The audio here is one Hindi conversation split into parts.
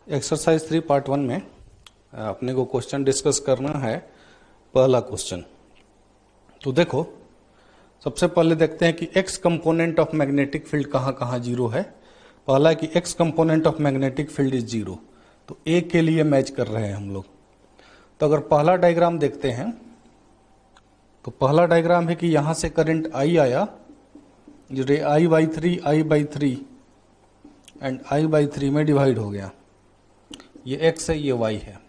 एक्सरसाइज 3 पार्ट 1 में अपने को क्वेश्चन डिस्कस करना है। पहला क्वेश्चन तो देखो, सबसे पहले देखते हैं कि x component of magnetic field कहाँ कहाँ जीरो है। पहला कि x component of magnetic field is zero, तो ए के लिए मैच कर रहे हैं हम लोग। तो अगर पहला डायग्राम देखते हैं तो पहला डायग्राम है कि यहां से करंट आई आया, जो I by three and I by three में डिवाइड हो गया। ये एक्स है, ये वाई है।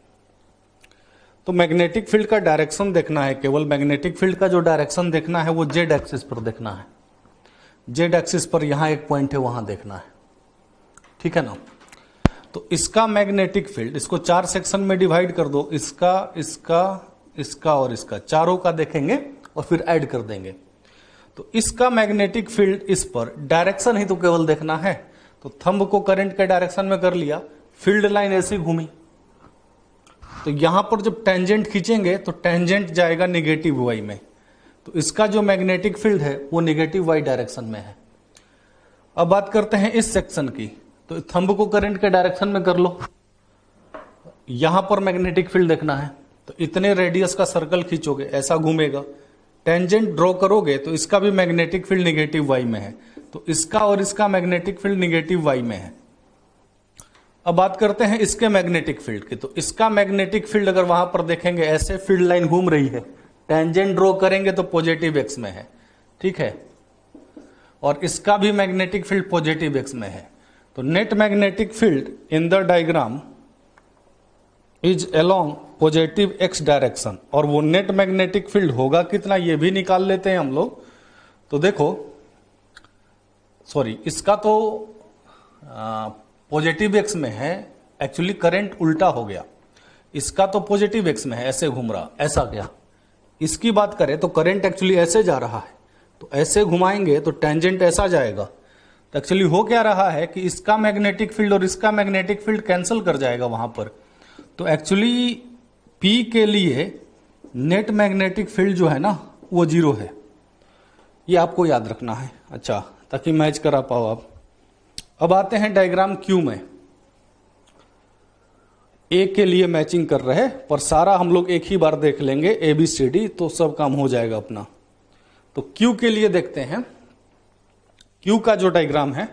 तो मैग्नेटिक फील्ड का डायरेक्शन देखना है, केवल मैग्नेटिक फील्ड का जो डायरेक्शन देखना है वो जेड एक्सिस पर देखना है। जेड एक्सिस पर यहां एक पॉइंट है, वहां देखना है, ठीक है ना। तो इसका मैग्नेटिक फील्ड, इसको 4 सेक्शन में डिवाइड कर दो, इसका इसका इसका और इसका, चारों का देखेंगे और फिर ऐड कर देंगे। तो इसका मैग्नेटिक फील्ड इस पर, डायरेक्शन ही तो केवल देखना है। तो थंब को करंट के डायरेक्शन में कर लिया, फील्ड लाइन ऐसी घूमी, तो यहां पर जब टेंजेंट खींचेंगे तो टेंजेंट जाएगा निगेटिव वाई में। तो इसका जो मैग्नेटिक फील्ड है वो निगेटिव वाई डायरेक्शन में है। अब बात करते हैं इस सेक्शन की, तो थंब को करंट के डायरेक्शन में कर लो, यहां पर मैग्नेटिक फील्ड देखना है। तो इतने रेडियस का सर्कल खींचोगे, ऐसा घूमेगा, टेंजेंट ड्रॉ करोगे तो इसका भी मैग्नेटिक फील्ड निगेटिव वाई में है। तो इसका और इसका मैग्नेटिक फील्ड निगेटिव वाई में है। अब बात करते हैं इसके मैग्नेटिक फील्ड की। तो इसका मैग्नेटिक फील्ड अगर वहां पर देखेंगे, ऐसे फील्ड लाइन घूम रही है, टेंजेंट ड्रॉ करेंगे तो पॉजिटिव एक्स में है, ठीक है। और इसका भी मैग्नेटिक फील्ड पॉजिटिव एक्स में है। तो net magnetic field in the diagram is along positive x direction. और वो नेट मैग्नेटिक फील्ड होगा कितना, ये भी निकाल लेते हैं हम लोग। तो देखो, सॉरी, इसका तो पॉजिटिव एक्स में है, एक्चुअली करंट उल्टा हो गया। इसका तो पॉजिटिव एक्स में है, ऐसे घूम रहा, ऐसा क्या। इसकी बात करें तो करंट एक्चुअली ऐसे जा रहा है, तो ऐसे घुमाएंगे तो टेंजेंट ऐसा जाएगा। तो एक्चुअली हो क्या रहा है कि इसका मैग्नेटिक फील्ड और इसका मैग्नेटिक फील्ड कैंसिल कर जाएगा वहां पर। तो एक्चुअली पी के लिए नेट मैग्नेटिक फील्ड जो है ना वो जीरो है, ये आपको याद रखना है, अच्छा, ताकि मैच करा पाओ आप। अब आते हैं डायग्राम क्यू में। ए के लिए मैचिंग कर रहे हैं, पर सारा हम लोग एक ही बार देख लेंगे, ए बी सी डी, तो सब काम हो जाएगा अपना। तो क्यू के लिए देखते हैं। क्यू का जो डायग्राम है,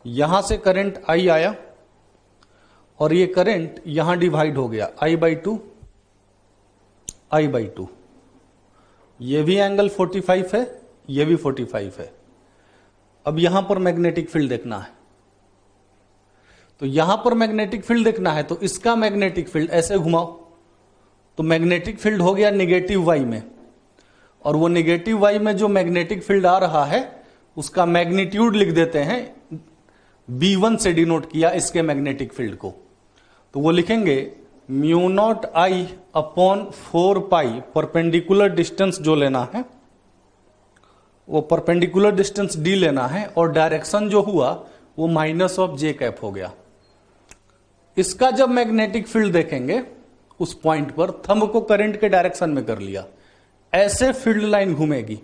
यहां से करंट आई आया और ये करंट यहां डिवाइड हो गया, I by two, I by two. ये भी एंगल 45 है, ये भी 45 है। अब यहां पर मैग्नेटिक फील्ड देखना है। तो यहां पर मैग्नेटिक फील्ड देखना है, तो इसका मैग्नेटिक फील्ड ऐसे घुमाओ, तो मैग्नेटिक फील्ड हो गया निगेटिव वाई में। और वो निगेटिव वाई में जो मैग्नेटिक फील्ड आ रहा है उसका मैग्नीट्यूड लिख देते हैं, B1 से डिनोट किया इसके मैग्नेटिक फील्ड को। तो वो लिखेंगे म्यू नॉट आई अपॉन 4 पाई, परपेंडिकुलर डिस्टेंस जो लेना है वो परपेंडिकुलर डिस्टेंस डी लेना है, और डायरेक्शन जो हुआ वो माइनस ऑफ जे कैप हो गया। इसका जब मैग्नेटिक फील्ड देखेंगे उस पॉइंट पर, थंब को करंट के डायरेक्शन में कर लिया, ऐसे फील्ड लाइन घूमेगी।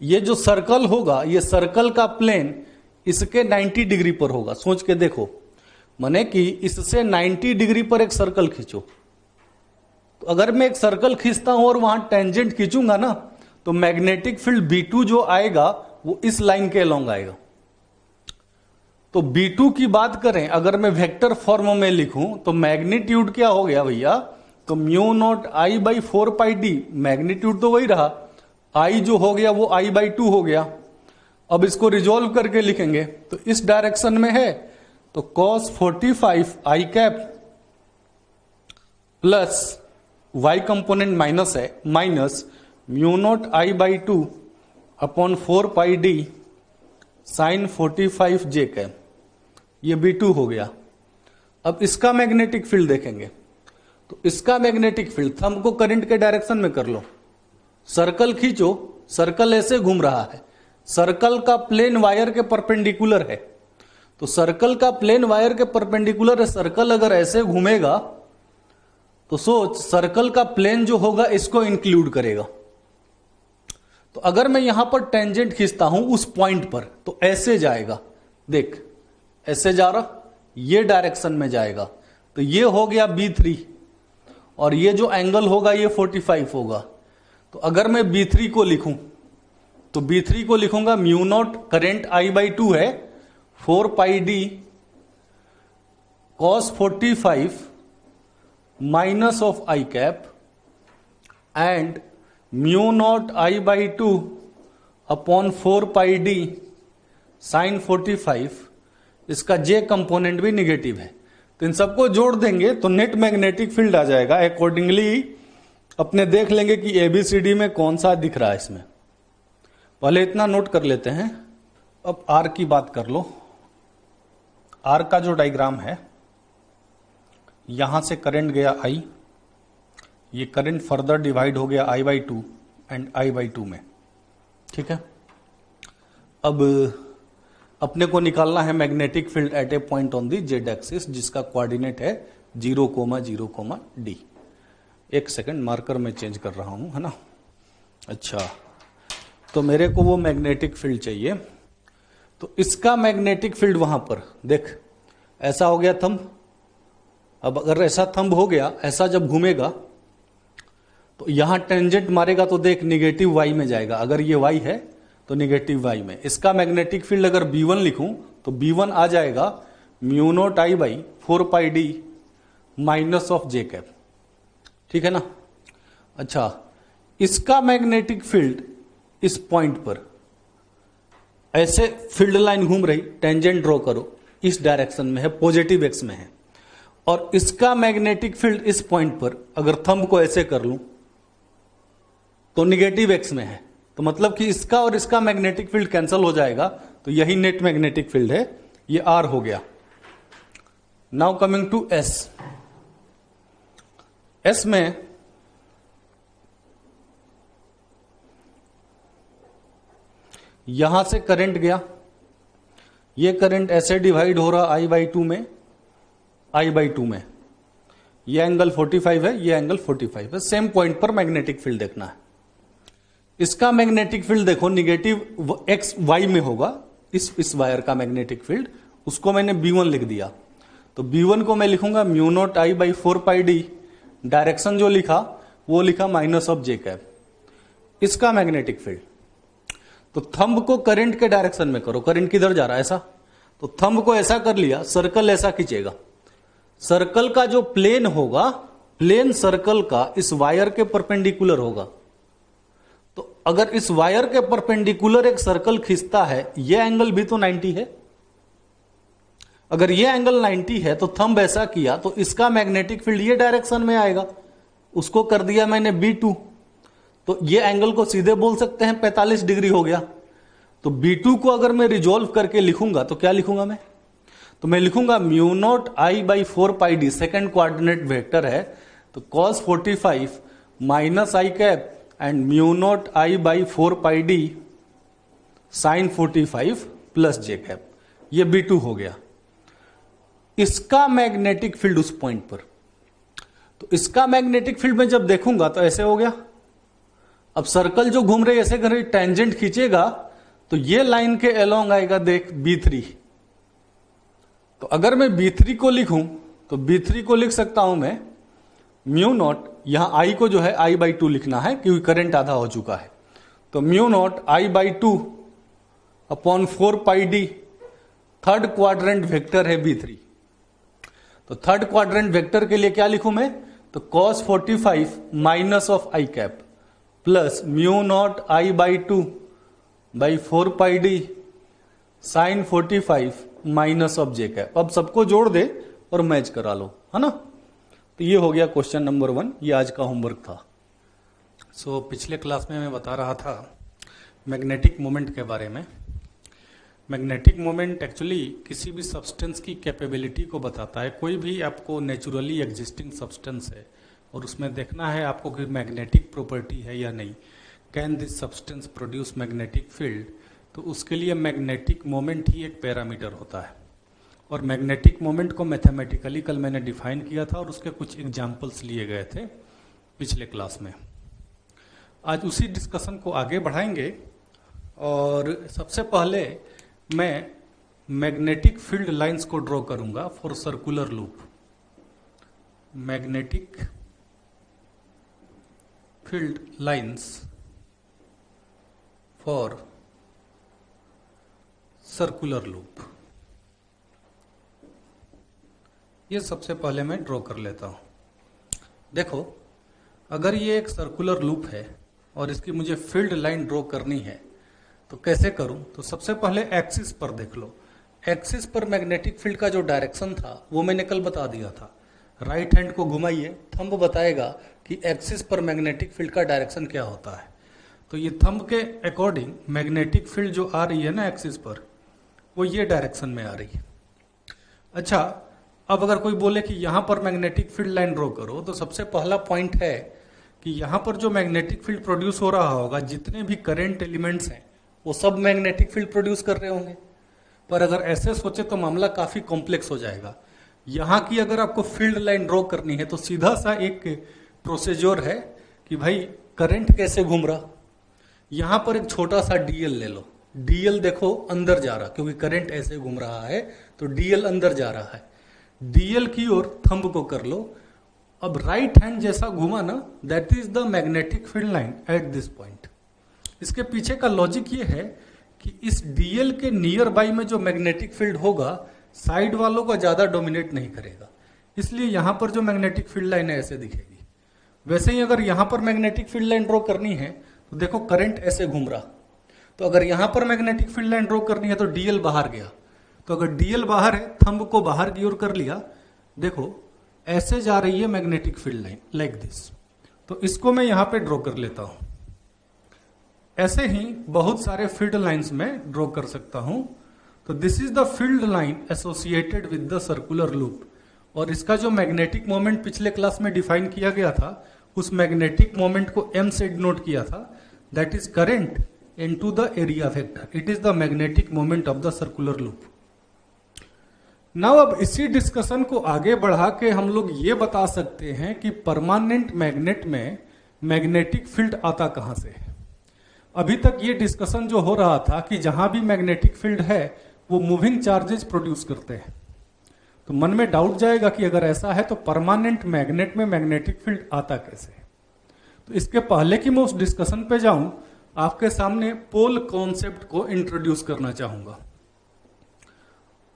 ये जो सर्कल होगा, ये सर्कल का प्लेन इसके 90 डिग्री पर होगा। सोच के देखो, माने कि इससे 90 डिग्री पर एक सर्कल खींचो। तो अगर मैं एक सर्कल खींचता हूं और वहां टेंजेंट खींचूंगा ना, तो मैग्नेटिक फील्ड B2 जो आएगा वो इस लाइन के अलोंग आएगा। तो B2 की बात करें, अगर मैं वेक्टर फॉर्म में लिखूं तो मैग्नीट्यूड क्या हो गया भैया, तो mu naught I by 4 pi D, magnitude तो वही रहा, आई जो हो गया वो आई बाई 2 हो गया। अब इसको रिजोल्व करके लिखेंगे तो इस डायरेक्शन में है, तो cos 45 I cap plus y component minus है, minus mu naught I by 2 upon 4 pi D sine 45 j cap, ये B2 हो गया। अब इसका मैग्नेटिक फील्ड देखेंगे, तो इसका मैग्नेटिक फील्ड, थंब को करंट के डायरेक्शन में कर लो, सर्कल खींचो, सर्कल ऐसे घूम रहा है, सर्कल का प्लेन वायर के परपेंडिकुलर है। तो सर्कल का प्लेन वायर के परपेंडिकुलर है, सर्कल अगर ऐसे घूमेगा तो सोच, सर्कल का प्लेन जो होगा इसको इंक्लूड करेगा। तो अगर मैं यहां पर टेंजेंट खींचता हूं उस पॉइंट पर, तो ऐसे जाएगा, देख ऐसे जा रहा, ये डायरेक्शन में जाएगा, तो ये हो गया B3 और ये जो एंगल होगा ये 45 होगा। तो अगर मैं B3 को लिखूं तो B3 को लिखूंगा म्यू नॉट, करंट I/2 है 4 pi d cos 45 minus of I cap and mu naught I/2 upon 4 pi D sine 45, इसका J कंपोनेंट भी निगेटिव है। तो इन सबको जोड़ देंगे तो नेट मैग्नेटिक फील्ड आ जाएगा। अकॉर्डिंगली अपने देख लेंगे कि ABCD में कौन सा दिख रहा है इसमें। पहले इतना नोट कर लेते हैं। अब R की बात कर लो। R का जो डायग्राम है, यहां से करंट गया I, ये करंट फर्दर डिवाइड हो गया I/2 एंड I/2 में, ठीक है। अब अपने को निकालना है magnetic field eight A point on the Z axis, जिसका कोऑर्डिनेट है 0,0,D। एक सेकंड, मार्कर में चेंज कर रहा हूं, है ना। अच्छा, तो मेरे को वो मैग्नेटिक फील्ड चाहिए। तो इसका मैग्नेटिक फील्ड वहां पर देख, ऐसा हो गया थंब। अब अगर ऐसा थंब हो गया, ऐसा जब घूमेगा तो यहां टेंजेंट मारेगा तो देख निगेटिव Y में जाएगा। अगर ये Y है तो निगेटिव Y में। इसका मैग्नेटिक फील्ड अगर B1 लिखूं तो B1 आ जाएगा mu naught I/4 pi D minus of J cap, ठीक है ना। अच्छा, इसका मैग्नेटिक फील्ड इस पॉइंट पर ऐसे फील्ड लाइन घूम रही, टेंजेंट ड्रॉ करो, इस डायरेक्शन में है, पॉजिटिव X में है। और इसका मैग्नेटिक फील्ड इस पॉइंट पर अगर थंब को ऐसे कर लूं तो निगेटिव X में है। तो मतलब कि इसका और इसका मैग्नेटिक फील्ड कैंसिल हो जाएगा, तो यही नेट मैग्नेटिक फील्ड है, ये R हो गया। Now coming to S। S में यहां से करंट गया, ये करंट ऐसे डिवाइड हो रहा I/2 में, I/2 में। ये एंगल 45 है, ये एंगल 45 है। सेम पॉइंट पर मैग्नेटिक फील्ड देखना है। इसका मैग्नेटिक फील्ड देखो निगेटिव X Y में होगा, इस वायर का मैग्नेटिक फील्ड, उसको मैंने B1 लिख दिया। तो B1 को मैं लिखूंगा mu naught I/4 pi D, direction जो लिखा वो लिखा माइनस ऑफ J कैप। इसका मैग्नेटिक फील्ड, तो थंब को करंट के डायरेक्शन में करो, करंट किधर जा रहा है ऐसा, तो थंब को ऐसा कर लिया, सर्कल ऐसा खींचेगा। सर्कल का जो प्लेन होगा, प्लेन सर्कल का इस वायर के परपेंडिकुलर होगा। तो अगर इस वायर के परपेंडिकुलर एक सर्कल खींचता है, ये एंगल भी तो 90 है। अगर ये एंगल 90 है तो थंब ऐसा किया तो इसका मैग्नेटिक फील्ड ये डायरेक्शन में आएगा। उसको कर दिया मैंने B2, तो ये एंगल को सीधे बोल सकते हैं 45 डिग्री हो गया। तो B2 को अगर मैं रिजोल्व करके लिखूंगा तो क्या लिखूंगा मैं, तो मैं लिखूंगा mu naught I/4 pi D, second coordinate vector है, तो cos 45 minus I cap and mu naught I/4 pi D sine 45 plus J cap. ये B2 हो गया। इसका मैग्नेटिक फील्ड उस पॉइंट पर, तो इसका मैग्नेटिक फील्ड में जब देखूंगा तो ऐसे हो गया। अब सर्कल जो घूम रही ऐसे कर रही, टेंजेंट खींचेगा तो ये लाइन के अलोंग आएगा, देख B3। तो अगर मैं B3 को लिखूं तो B3 को लिख सकता हूं मैं म्यू नॉट, यहां I को जो है I/2 लिखना है क्योंकि करंट आधा हो चुका है। तो mu naught I/2 upon 4 pi D, third quadrant vector है B3। तो थर्ड क्वाड्रेंट वेक्टर के लिए क्या लिखूं मैं, तो cos 45 minus of I cap plus mu naught I/2 by 4 pi D sine 45 minus of J cap. अब सबको जोड़ दे और मैच करा लो, है ना। तो ये हो गया क्वेश्चन नंबर 1, ये आज का होमवर्क था। सो पिछले क्लास में मैं बता रहा था मैग्नेटिक मोमेंट के बारे में। मैग्नेटिक मोमेंट एक्चुअली किसी भी सब्सटेंस की कैपेबिलिटी को बताता है। कोई भी आपको नेचुरली एग्जिस्टिंग सब्सटेंस है और उसमें देखना है आपको कि मैग्नेटिक प्रॉपर्टी है या नहीं, can this substance produce magnetic field, तो उसके लिए मैग्नेटिक मोमेंट ही एक पैरामीटर होता है। और मैग्नेटिक मोमेंट को मैथमेटिकली कल मैंने डिफाइन किया था और उसके कुछ एग्जाम्पल्स लिए गए थे पिछले क्लास में। आज उसी डिस्कशन को आगे बढ़ाएंगे और सबसे पहले मैं मैग्नेटिक फील्ड लाइंस को ड्रॉ करूंगा for circular loop, magnetic field lines for circular loop. ये सबसे पहले मैं ड्रॉ कर लेता हूं। देखो, अगर ये एक सर्कुलर लूप है और इसकी मुझे फील्ड लाइन ड्रॉ करनी है तो कैसे करूं? तो सबसे पहले एक्सिस पर देख लो। एक्सिस पर मैग्नेटिक फील्ड का जो डायरेक्शन था वो मैंने कल बता दिया था। राइट हैंड को घुमाइए, थंब बताएगा कि एक्सिस पर मैग्नेटिक फील्ड का डायरेक्शन क्या होता है। तो ये थंब के अकॉर्डिंग मैग्नेटिक फील्ड जो आ रही है ना एक्सिस पर, वो ये डायरेक्शन में आ रही है। अच्छा, अब अगर कोई बोले कि यहां पर मैग्नेटिक फील्ड लाइन ड्रॉ करो, तो सबसे पहला पॉइंट है कि यहां पर जो मैग्नेटिक फील्ड प्रोड्यूस हो रहा होगा, जितने भी करंट एलिमेंट्स हैं वो सब मैग्नेटिक फील्ड प्रोड्यूस कर रहे होंगे। पर अगर ऐसे सोचे तो मामला काफी कॉम्प्लेक्स हो जाएगा। यहां की अगर आपको फील्ड लाइन ड्रॉ करनी है तो सीधा सा एक प्रोसीजर है कि भाई करंट कैसे घूम रहा। यहां पर एक छोटा सा डीएल ले लो, डीएल देखो अंदर जा रहा, क्योंकि करंट ऐसे घूम रहा है तो डीएल अंदर जा रहा है। डीएल की ओर थंब को कर लो। अब राइट हैंड जैसा घुमा ना, that is the magnetic field line at this point. इसके पीछे का लॉजिक ये है कि इस डीएल के नियर बाई में जो मैग्नेटिक फील्ड होगा साइड वालों को ज्यादा डोमिनेट नहीं करेगा, इसलिए यहां पर जो मैग्नेटिक फील्ड लाइन है ऐसे दिखेगी। वैसे ही अगर यहां पर मैग्नेटिक फील्ड लाइन ड्रॉ करनी है तो देखो करंट ऐसे घूम रहा, तो अगर यहां पर मैग्नेटिक फील्ड लाइन ड्रॉ करनी है तो डीएल बाहर गया। तो अगर डीएल बाहर है, थंब को बाहर की ओर कर लिया, देखो ऐसे जा रही है magnetic field line like this. तो इसको मैं यहां पे ड्रॉ कर लेता हूं। ऐसे ही बहुत सारे फील्ड लाइंस में ड्रॉ कर सकता हूं। तो this is the field line associated with the circular loop, और इसका जो मैग्नेटिक मोमेंट पिछले क्लास में डिफाइन किया गया था, उस मैग्नेटिक मोमेंट को m से डिनोट किया था, that is current into the area vector. It is the magnetic moment of the circular loop. Now अब इसी डिस्कशन को आगे बढ़ा के हम लोग ये बता सकते हैं कि परमानेंट मैग्नेट में मैग्नेटिक फील्ड आता कहां से है। अभी तक ये डिस्कशन जो हो रहा था कि जहां भी मैग्नेटिक फील्ड है वो मूविंग चार्जेस प्रोड्यूस करते हैं, तो मन में डाउट जाएगा कि अगर ऐसा है तो परमानेंट मैग्नेट में मैग्नेटिक फील्ड आता कैसे। तो इसके पहले कि मैं उस डिस्कशन पे जाऊं, आपके सामने पोल कॉन्सेप्ट को इंट्रोड्यूस करना चाहूंगा।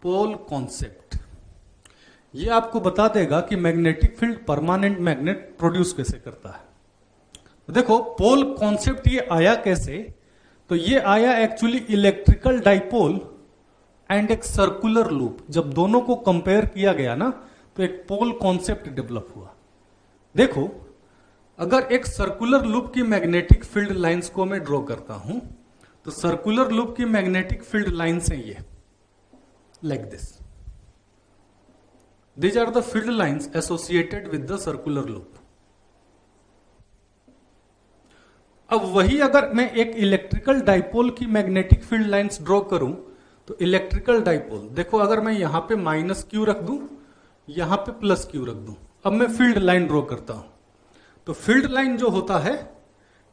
पोल कॉन्सेप्ट ये आपको बता देगा कि magnetic field permanent magnet produce कैसे करता है। तो देखो, पोल कॉन्सेप्ट ये आया कैसे? तो ये आया एक्चुअली इलेक्ट्रिकल डाइपोल एंड एक सर्कुलर लूप, जब दोनों को कंपेयर किया गया ना तो एक पोल कॉन्सेप्ट डेवलप हुआ। देखो, अगर एक सर्कुलर लूप की मैग्नेटिक फील्ड लाइंस को मैं ड्रॉ करता हूं, तो सर्कुलर लूप की मैग्नेटिक फील्ड लाइंस हैं ये, like this. These are the field lines associated with the circular loop. अब वही अगर मैं एक इलेक्ट्रिकल डाइपोल की मैग्नेटिक फील्ड लाइंस ड्रॉ करूं, तो इलेक्ट्रिकल डाइपोल देखो, अगर मैं यहां पे माइनस क्यू रख दूं, यहां पे प्लस क्यू रख दूं, अब मैं फील्ड लाइन ड्रॉ करता हूं, तो फील्ड लाइन जो होता है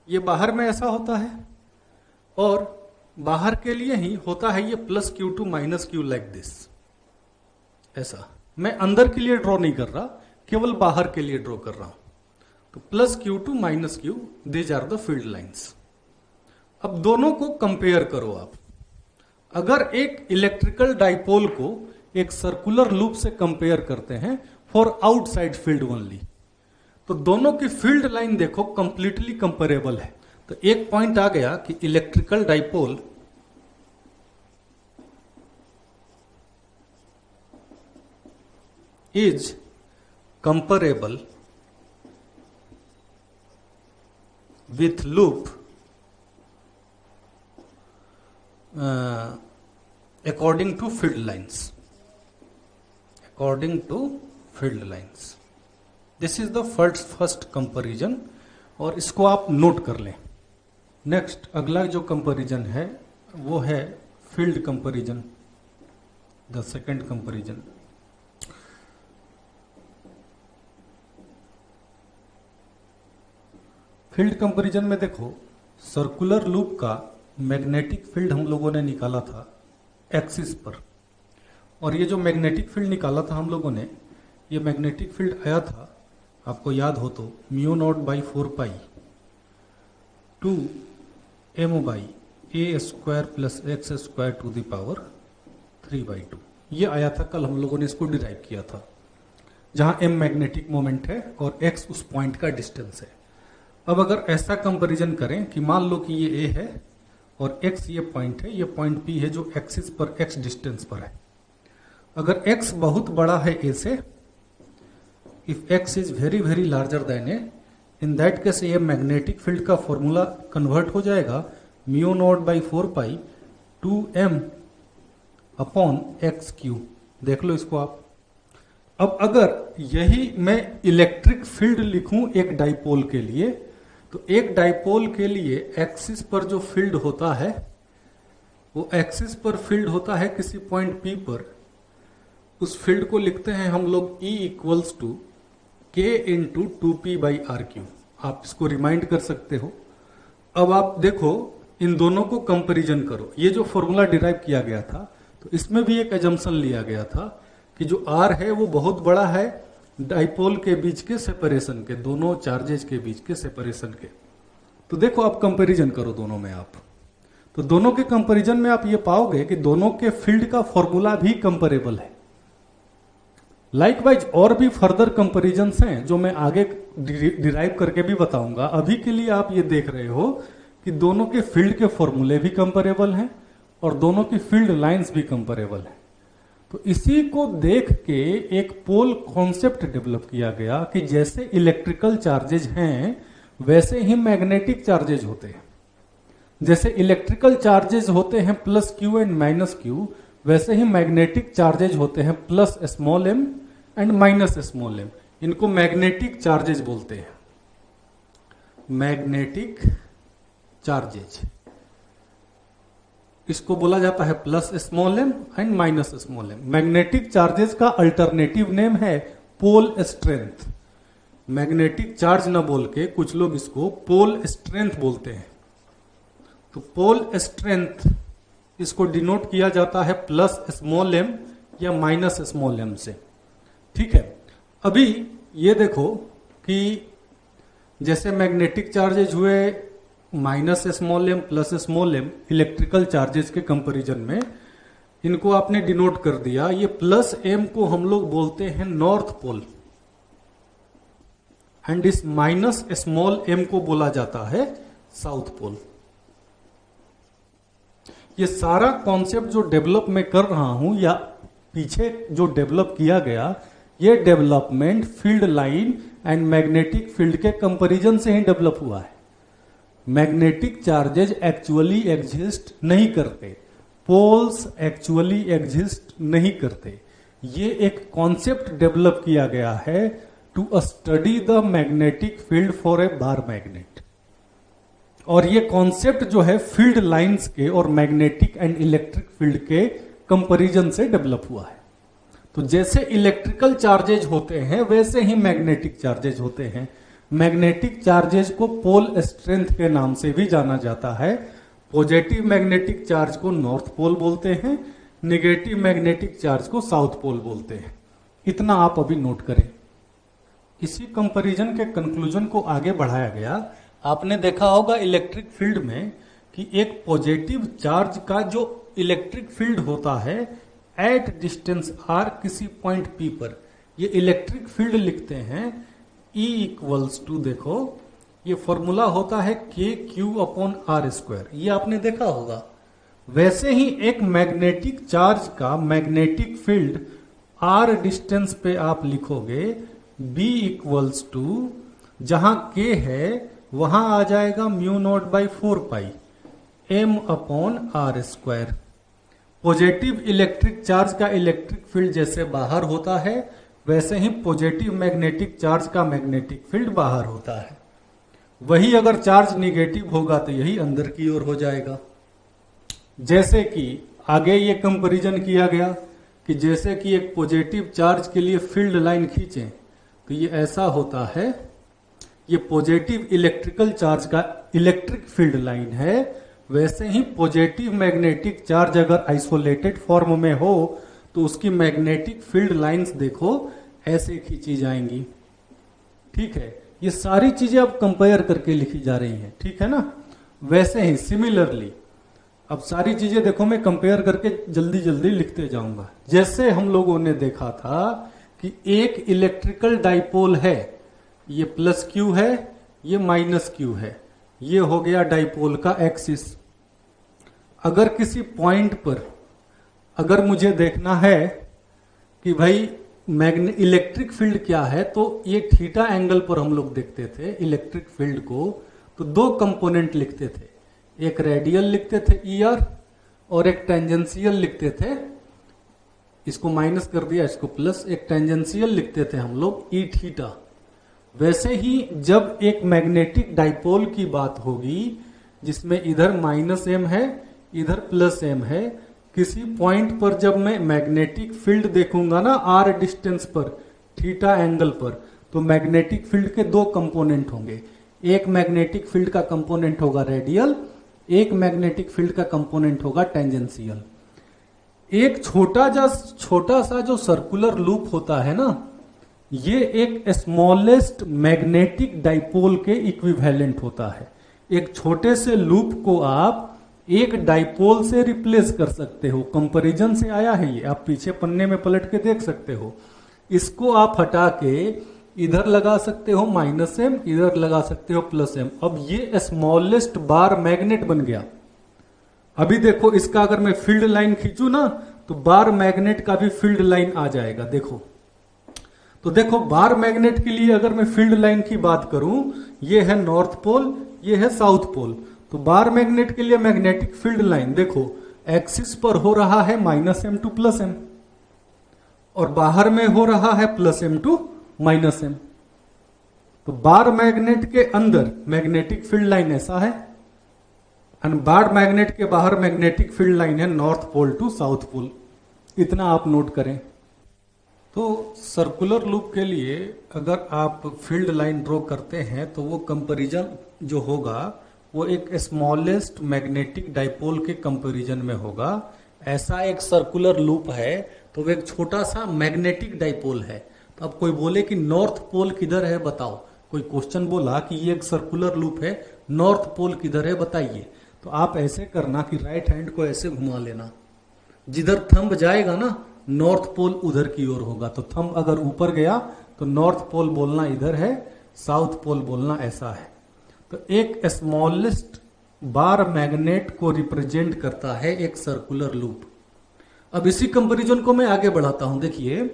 ये बाहर में ऐसा होता है, और बाहर के लिए ही होता है ये plus Q to minus Q like this. ऐसा मैं अंदर के लिए ड्रॉ नहीं कर रहा, केवल बाहर के लिए ड्रॉ कर रहा हूं। तो plus Q to minus Q, these are the field lines. अब दोनों को कंपेयर करो आप। अगर एक इलेक्ट्रिकल डाइपोल को एक सर्कुलर लूप से कंपेयर करते हैं फॉर आउटसाइड फील्ड ओनली, तो दोनों की फील्ड लाइन देखो कंप्लीटली कंपेरेबल है। तो एक पॉइंट आ गया कि electrical dipole is comparable with loop according to field lines. According to field lines, this is the first comparison, और इसको आप नोट कर लें। नेक्स्ट अगला जो कंपैरिजन है वो है field comparison, the second comparison. Field comparison में देखो, सर्कुलर लूप का मैग्नेटिक फील्ड हम लोगों ने निकाला था एक्सिस पर, और ये जो मैग्नेटिक फील्ड निकाला था हम लोगों ने, ये मैग्नेटिक फील्ड आया था, आपको याद हो तो, mu nought by 4 pi 2 m by a square plus x square to the power 3/2। ये आया था, कल हम लोगों ने इसको डिराइव किया था, जहां m मैग्नेटिक मोमेंट है और x उस पॉइंट का डिस्टेंस है। अब अगर ऐसा कंपैरिजन करें कि मान लो कि ये a है और x ये पॉइंट है, ये पॉइंट p है जो एक्सिस पर x डिस्टेंस पर है। अगर x बहुत बड़ा है a से, if x is very very larger than a, in that case ये मैग्नेटिक फील्ड का फॉर्मूला कन्वर्ट हो जाएगा mu nought by 4 pi 2m upon x Q. देख लो इसको आप। अब अगर यही मैं इलेक्ट्रिक फील्ड लिखूं एक डाइपोल के लिए, तो एक डाइपोल के लिए एक्सिस पर जो फील्ड होता है, वो एक्सिस पर फील्ड होता है किसी पॉइंट P पर, उस फील्ड को लिखते हैं हम लोग E इक्वल्स टू के इंटू 2p/r3। आप इसको रिमाइंड कर सकते हो। अब आप देखो, इन दोनों को कंपैरिजन करो। ये जो फॉर्मूला डिराइव किया गया था, तो इसमें भी एक एजम्पशन लिया गया था कि जो R है वो बहुत बड़ा है डाइपोल के बीच के सेपरेशन के, दोनों चार्जेज के बीच के सेपरेशन के। तो देखो आप कंपैरिजन करो दोनों में आप, तो दोनों के कंपैरिजन में आप ये पाओगे कि दोनों के फील्ड का फॉर्मूला भी कंपेरेबल है। लाइकवाइज और भी फर्दर कंपैरिजंस हैं जो मैं आगे डिराइव करके भी बताऊंगा। अभी के लिए आप ये देख रहे हो कि दोनों के फील्ड के फॉर्मूले भी कंपेरेबल हैं और दोनों की फील्ड लाइंस भी कंपेरेबल हैं। तो इसी को देख के एक पोल कॉन्सेप्ट डेवलप किया गया कि जैसे इलेक्ट्रिकल चार्जेज हैं वैसे ही मैग्नेटिक चार्जेज होते हैं। जैसे इलेक्ट्रिकल चार्जेज होते हैं plus Q and minus Q, वैसे ही मैग्नेटिक चार्जेज होते हैं plus small m and minus small m। इनको मैग्नेटिक चार्जेज बोलते हैं, मैग्नेटिक चार्जेज। इसको बोला जाता है plus small m and minus small m। Magnetic charges का अल्टरनेटिव नेम है पोल स्ट्रेंथ। मैग्नेटिक चार्ज ना बोल के कुछ लोग इसको पोल स्ट्रेंथ बोलते हैं। तो पोल स्ट्रेंथ इसको डिनोट किया जाता है प्लस स्मॉल m या माइनस स्मॉल m से। ठीक है, अभी ये देखो कि जैसे मैग्नेटिक चार्जेज हुए minus small m plus small m electrical charges के कंपैरिजन में, इनको आपने डिनोट कर दिया। ये प्लस m को हम लोग बोलते हैं नॉर्थ पोल एंड इस माइनस स्मॉल m को बोला जाता है साउथ पोल। ये सारा कॉन्सेप्ट जो डेवलप मैं कर रहा हूं या पीछे जो डेवलप किया गया, ये development field line and magnetic field के कंपैरिजन से ही डेवलप हुआ है। मैग्नेटिक चार्जेज एक्चुअली एग्जिस्ट नहीं करते, पोल्स एक्चुअली एग्जिस्ट नहीं करते। ये एक कॉन्सेप्ट डेवलप किया गया है to study the magnetic field for a bar magnet. और ये कॉन्सेप्ट जो है फील्ड लाइंस के और मैग्नेटिक एंड इलेक्ट्रिक फील्ड के कंपैरिजन से डेवलप हुआ है। तो जैसे इलेक्ट्रिकल चार्जेज होते हैं वैसे ही मैग्नेटिक चार्जेज होते हैं। मैग्नेटिक चार्जेज को पोल स्ट्रेंथ के नाम से भी जाना जाता है। पॉजिटिव मैग्नेटिक चार्ज को नॉर्थ पोल बोलते हैं, नेगेटिव मैग्नेटिक चार्ज को साउथ पोल बोलते हैं। इतना आप अभी नोट करें। इसी कंपैरिजन के कंक्लूजन को आगे बढ़ाया गया। आपने देखा होगा इलेक्ट्रिक फील्ड में कि एक पॉजिटिव चार्ज का जो इलेक्ट्रिक फील्ड होता है एट डिस्टेंस r किसी पॉइंट P पर, ये इलेक्ट्रिक फील्ड लिखते हैं E इक्वल्स टू, देखो ये फॉर्मूला होता है KQ/r²। ये आपने देखा होगा। वैसे ही एक मैग्नेटिक चार्ज का मैग्नेटिक फील्ड r डिस्टेंस पे आप लिखोगे B इक्वल्स टू, जहां K है वहां आ जाएगा mu nought by 4 pi m/r²। Positive electric charge का इलेक्ट्रिक फील्ड जैसे बाहर होता है वैसे ही पॉजिटिव मैग्नेटिक चार्ज का मैग्नेटिक फील्ड बाहर होता है। वही अगर चार्ज निगेटिव होगा तो यही अंदर की ओर हो जाएगा। जैसे कि आगे ये कंपैरिजन किया गया कि जैसे कि एक पॉजिटिव चार्ज के लिए फील्ड लाइन खींचें तो ये ऐसा होता है, ये पॉजिटिव इलेक्ट्रिकल चार्ज का इलेक्ट्रिक फील्ड लाइन है। वैसे ही पॉजिटिव मैग्नेटिक चार्ज अगर आइसोलेटेड फॉर्म में हो तो उसकी मैग्नेटिक फील्ड लाइंस देखो ऐसे खींची जाएंगी। ठीक है, ये सारी चीजें अब कंपेयर करके लिखी जा रही हैं, ठीक है ना। वैसे ही सिमिलरली अब सारी चीजें देखो मैं कंपेयर करके जल्दी जल्दी लिखते जाऊंगा। जैसे हम लोगों ने देखा था कि एक इलेक्ट्रिकल डाइपोल है, ये प्लस क्यू है, ये माइनस क्यू है, ये हो गया डाइपोल का एक्सिस। अगर किसी पॉइंट पर अगर मुझे देखना है कि भाई इलेक्ट्रिक फील्ड क्या है, तो ये थीटा एंगल पर हम लोग देखते थे इलेक्ट्रिक फील्ड को, तो दो कंपोनेंट लिखते थे, एक रेडियल लिखते थे ER और एक टेंजेंशियल लिखते थे, इसको माइनस कर दिया इसको प्लस, एक टेंजेंशियल लिखते थे हम लोग E थीटा। वैसे ही जब एक मैग्नेटिक डाइपोल की बात होगी जिसमें इधर माइनस M है इधर प्लस M है, किसी पॉइंट पर जब मैं मैग्नेटिक फील्ड देखूंगा ना R डिस्टेंस पर थीटा एंगल पर, तो मैग्नेटिक फील्ड के दो कंपोनेंट होंगे, एक मैग्नेटिक फील्ड का कंपोनेंट होगा रेडियल, एक मैग्नेटिक फील्ड का कंपोनेंट होगा टेंजेंशियल। एक छोटा सा जो सर्कुलर लूप होता है ना, ये एक स्मॉलेस्ट मैग्नेटिक डाइपोल के इक्विवेलेंट होता है। एक छोटे से लूप को आप एक डाइपोल से रिप्लेस कर सकते हो, कंपैरिजन से आया है ये, आप पीछे पन्ने में पलट के देख सकते हो। इसको आप हटा के इधर लगा सकते हो -M, इधर लगा सकते हो +M। अब ये स्मॉलेस्ट बार मैग्नेट बन गया। अभी देखो इसका अगर मैं फील्ड लाइन खींचू ना, तो बार मैग्नेट का भी फील्ड लाइन आ जाएगा। देखो तो देखो बार मैग्नेट के लिए अगर मैं फील्ड लाइन की बात करूं, ये है नॉर्थ पोल, ये है साउथ पोल, तो बार मैग्नेट के लिए मैग्नेटिक फील्ड लाइन देखो एक्सिस पर हो रहा है -M to +M और बाहर में हो रहा है +M to -M। तो बार मैग्नेट के अंदर मैग्नेटिक फील्ड लाइन ऐसा है, और बार मैग्नेट के बाहर मैग्नेटिक फील्ड लाइन है north pole to south pole. इतना आप नोट करें। तो सर्कुलर लूप के लिए अगर आप फील्ड लाइन ड्रॉ करते हैं तो वो कंपैरिजन जो होगा वो एक स्मॉलेस्ट मैग्नेटिक डाइपोल के कंपैरिजन में होगा। ऐसा एक सर्कुलर लूप है तो वो एक छोटा सा मैग्नेटिक डाइपोल है। तो अब कोई बोले कि नॉर्थ पोल किधर है बताओ, कोई क्वेश्चन बोला कि ये एक सर्कुलर लूप है, नॉर्थ पोल किधर है बताइए, तो आप ऐसे करना कि राइट हैंड को ऐसे घुमा लेना, जिधर थंब जाएगा ना नॉर्थ पोल उधर की ओर होगा। तो थंब अगर ऊपर गया तो नॉर्थ पोल बोलना इधर है, साउथ पोल बोलना ऐसा है। तो एक स्मॉलेस्ट बार मैग्नेट को रिप्रेजेंट करता है एक सर्कुलर लूप। अब इसी कंपैरिजन को मैं आगे बढ़ाता हूं। देखिए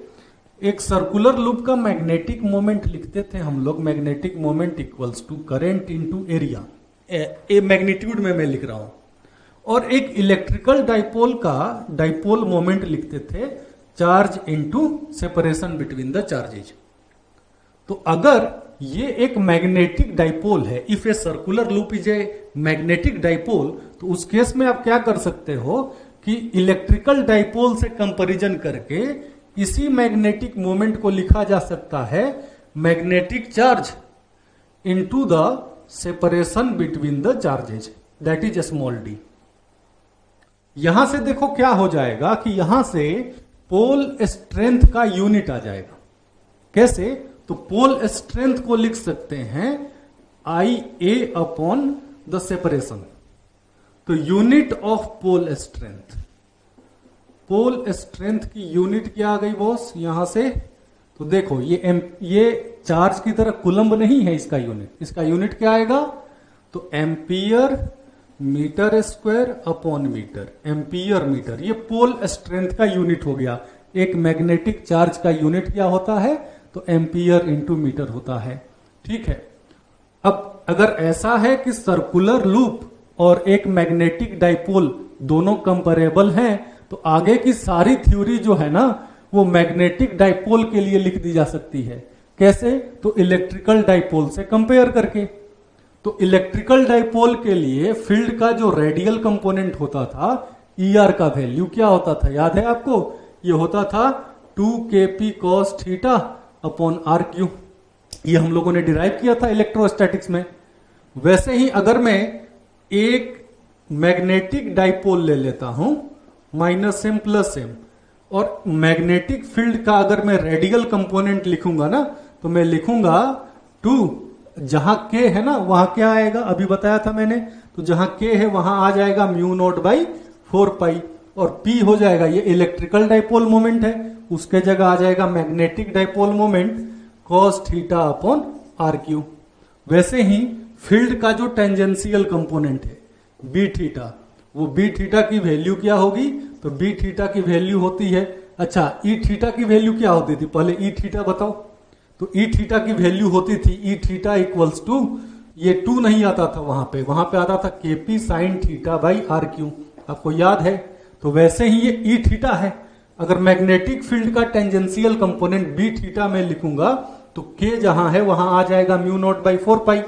एक सर्कुलर लूप का मैग्नेटिक मोमेंट लिखते थे हम लोग, magnetic moment equals to current into area, A magnitude में मैं लिख रहा हूं। और एक इलेक्ट्रिकल डाइपोल का डाइपोल मोमेंट लिखते थे charge into separation between the charges. तो अगर ये एक मैग्नेटिक डाइपोल है, if a circular loop is a magnetic dipole, तो उस केस में आप क्या कर सकते हो कि इलेक्ट्रिकल डाइपोल से कंपैरिजन करके इसी मैग्नेटिक मोमेंट को लिखा जा सकता है magnetic charge into the separation between the charges, that is small D. यहां से देखो क्या हो जाएगा कि यहां से पोल स्ट्रेंथ का यूनिट आ जाएगा। कैसे? तो पोल स्ट्रेंथ को लिख सकते हैं IA अपॉन द सेपरेशन। तो unit of pole strength, pole strength की यूनिट क्या आ गई बॉस यहां से? तो देखो ये चार्ज की तरह कूलम्ब नहीं है इसका यूनिट, इसका यूनिट क्या आएगा? तो ampere metre square upon metre, ampere metre, ये पोल स्ट्रेंथ का यूनिट हो गया। एक मैग्नेटिक चार्ज का यूनिट क्या होता है? तो एम्पियर इंटू मीटर होता है। ठीक है, अब अगर ऐसा है कि सर्कुलर लूप और एक मैग्नेटिक डाइपोल दोनों कंपेरेबल हैं, तो आगे की सारी थ्योरी जो है ना वो मैग्नेटिक डाइपोल के लिए लिख दी जा सकती है। कैसे? तो इलेक्ट्रिकल डाइपोल से कंपेयर करके। तो इलेक्ट्रिकल डाइपोल के लिए फील्ड का जो रेडियल कंपोनेंट होता था, ER का वैल्यू क्या होता था याद है आपको? ये होता था 2kp cos theta upon RQ। ये हम लोगों ने डिराइव किया था इलेक्ट्रोस्टैटिक्स में। वैसे ही अगर मैं एक मैग्नेटिक डाइपोल ले लेता हूं -M + M, और मैग्नेटिक फील्ड का अगर मैं रेडियल कंपोनेंट लिखूंगा ना, तो मैं लिखूंगा 2, जहां के है ना वहां क्या आएगा, अभी बताया था मैंने, तो जहां के है वहां आ जाएगा म्यू नॉट बाई 4 पाई, और P हो जाएगा, ये इलेक्ट्रिकल डाइपोल मोमेंट है, उसके जगह आ जाएगा magnetic dipole moment cos theta upon r cube. वैसे ही फील्ड का जो टेंजेंशियल कंपोनेंट है बी थीटा, वो बी थीटा की वैल्यू क्या होगी, तो बी थीटा की वैल्यू होती है, अच्छा ई थीटा की वैल्यू क्या होती थी, पहले ई थीटा बताओ, तो ई थीटा की वैल्यू होती थी ई थीटा इक्वल्स टू, ये 2 नहीं आता था वहां पे आता था KP sine theta by r cube, आपको याद है। तो वैसे ही ये ई थीटा है, अगर मैग्नेटिक फील्ड का टेंजेंशियल कंपोनेंट बी थीटा में लिखूंगा तो के जहां है वहां आ जाएगा म्यू नॉट बाई 4 पाई,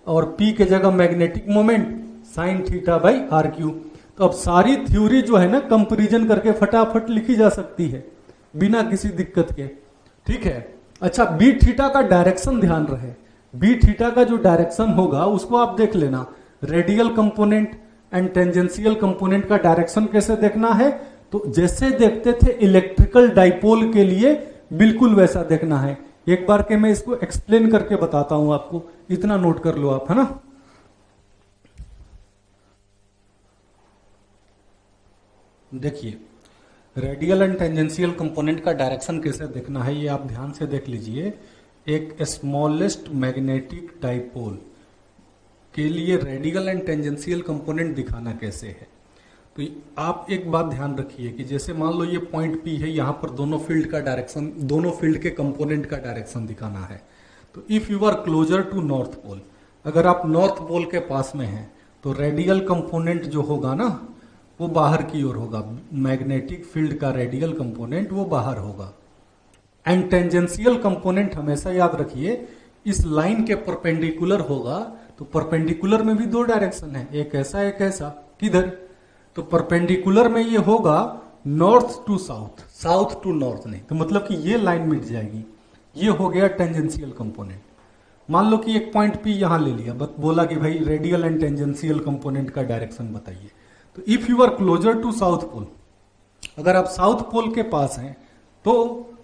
और पी के जगह magnetic moment sine theta by r cube. तो अब सारी थ्योरी जो है ना कंपैरिजन करके फटाफट लिखी जा सकती है बिना किसी दिक्कत के, ठीक है। अच्छा, बी थीटा का डायरेक्शन ध्यान रहे, बी थीटा का जो डायरेक्शन होगा उसको आप देख लेना, radial component and tangential component का डायरेक्शन कैसे देखना है, तो जैसे देखते थे इलेक्ट्रिकल डाइपोल के लिए बिल्कुल वैसा देखना है। एक बार के मैं इसको एक्सप्लेन करके बताता हूं आपको, इतना नोट कर लो आप, है ना। देखिए, रेडियल एंड टेंजेंशियल कंपोनेंट का डायरेक्शन कैसे देखना है ये आप ध्यान से देख लीजिए। एक स्मॉलेस्ट मैग्नेटिक डाइपोल के लिए रेडियल एंड टेंजेंशियल कंपोनेंट दिखाना कैसे है, तो आप एक बात ध्यान रखिए कि जैसे मान लो ये पॉइंट P है, यहां पर दोनों फील्ड का डायरेक्शन, दोनों फील्ड के कंपोनेंट का डायरेक्शन दिखाना है। तो if you are closer to north pole, अगर आप नॉर्थ पोल के पास में हैं तो रेडियल कंपोनेंट जो होगा ना वो बाहर की ओर होगा, मैग्नेटिक फील्ड का रेडियल कंपोनेंट वो बाहर होगा। एंड टेंजेंशियल कंपोनेंट हमेशा याद रखिए इस लाइन के परपेंडिकुलर होगा, तो परपेंडिकुलर में भी 2 डायरेक्शन है, एक ऐसा एक ऐसा, किधर, तो परपेंडिकुलर में ये होगा north to south, south to north नहीं, तो मतलब कि ये लाइन मिट जाएगी, ये हो गया टेंजेंशियल कंपोनेंट। मान लो कि एक पॉइंट P यहां ले लिया, बोला कि भाई रेडियल एंड टेंजेंशियल कंपोनेंट का डायरेक्शन बताइए, तो if you are closer to south pole, अगर आप साउथ पोल के पास हैं तो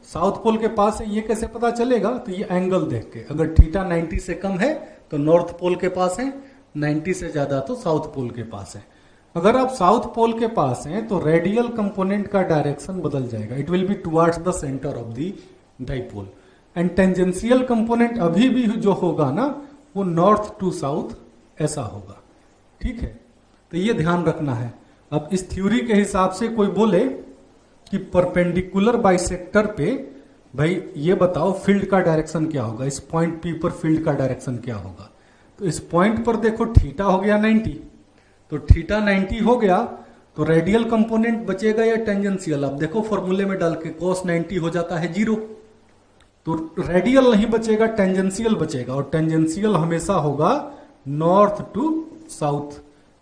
साउथ पोल के पास है, ये कैसे पता चलेगा, तो ये एंगल देख के, अगर थीटा 90 से कम है तो नॉर्थ पोल के पास है, 90 से ज्यादा तो साउथ पोल के पास है। अगर आप साउथ पोल के पास हैं तो रेडियल कंपोनेंट का डायरेक्शन बदल जाएगा, it will be towards the centre of the dipole. And tangential component अभी भी जो होगा ना वो नॉर्थ टू साउथ ऐसा होगा, ठीक है। तो ये ध्यान रखना है। अब इस थ्योरी के हिसाब से कोई बोले कि परपेंडिकुलर बाइसेक्टर पे भाई ये बताओ फील्ड का डायरेक्शन क्या होगा, इस पॉइंट P पर फील्ड का डायरेक्शन क्या होगा, तो इस पॉइंट पर देखो थीटा हो गया 90, तो थीटा 90 हो गया तो रेडियल कंपोनेंट बचेगा या टेंजेंशियल, अब देखो फॉर्मूले में डाल के cos 90 हो जाता है 0, तो रेडियल नहीं बचेगा टेंजेंशियल बचेगा, और टेंजेंशियल हमेशा होगा नॉर्थ टू साउथ,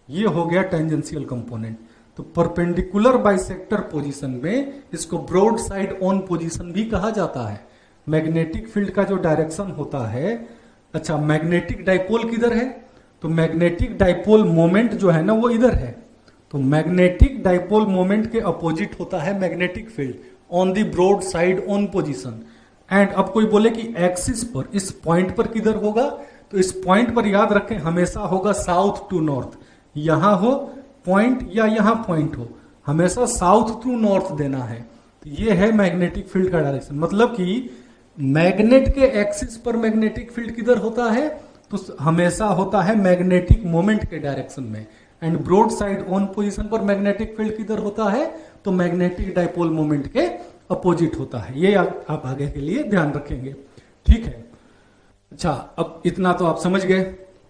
ये हो गया टेंजेंशियल कंपोनेंट। तो परपेंडिकुलर बाइसेक्टर पोजीशन में इसको ब्रॉड साइड ऑन पोजीशन भी कहा जाता है। मैग्नेटिक फील्ड का जो डायरेक्शन होता है, अच्छा मैग्नेटिक डाइपोल किधर है, तो मैग्नेटिक डाइपोल मोमेंट जो है ना वो इधर है, तो मैग्नेटिक डाइपोल मोमेंट के अपोजिट होता है magnetic field on the broad side on position. And अब कोई बोले कि एक्सिस पर इस पॉइंट पर किधर होगा, तो इस पॉइंट पर याद रखें हमेशा होगा साउथ टू नॉर्थ, यहां हो पॉइंट या यहां पॉइंट हो, हमेशा साउथ टू नॉर्थ देना है। तो ये है मैग्नेटिक फील्ड का डायरेक्शन, मतलब कि मैग्नेट के एक्सिस पर मैग्नेटिक फील्ड किधर होता है, तो हमेशा होता है मैग्नेटिक मोमेंट के डायरेक्शन में। And broad side on position पर मैग्नेटिक फील्ड किधर होता है, तो मैग्नेटिक डाइपोल मोमेंट के अपोजिट होता है। ये आप आगे के लिए ध्यान रखेंगे, ठीक है। अच्छा, अब इतना तो आप समझ गए,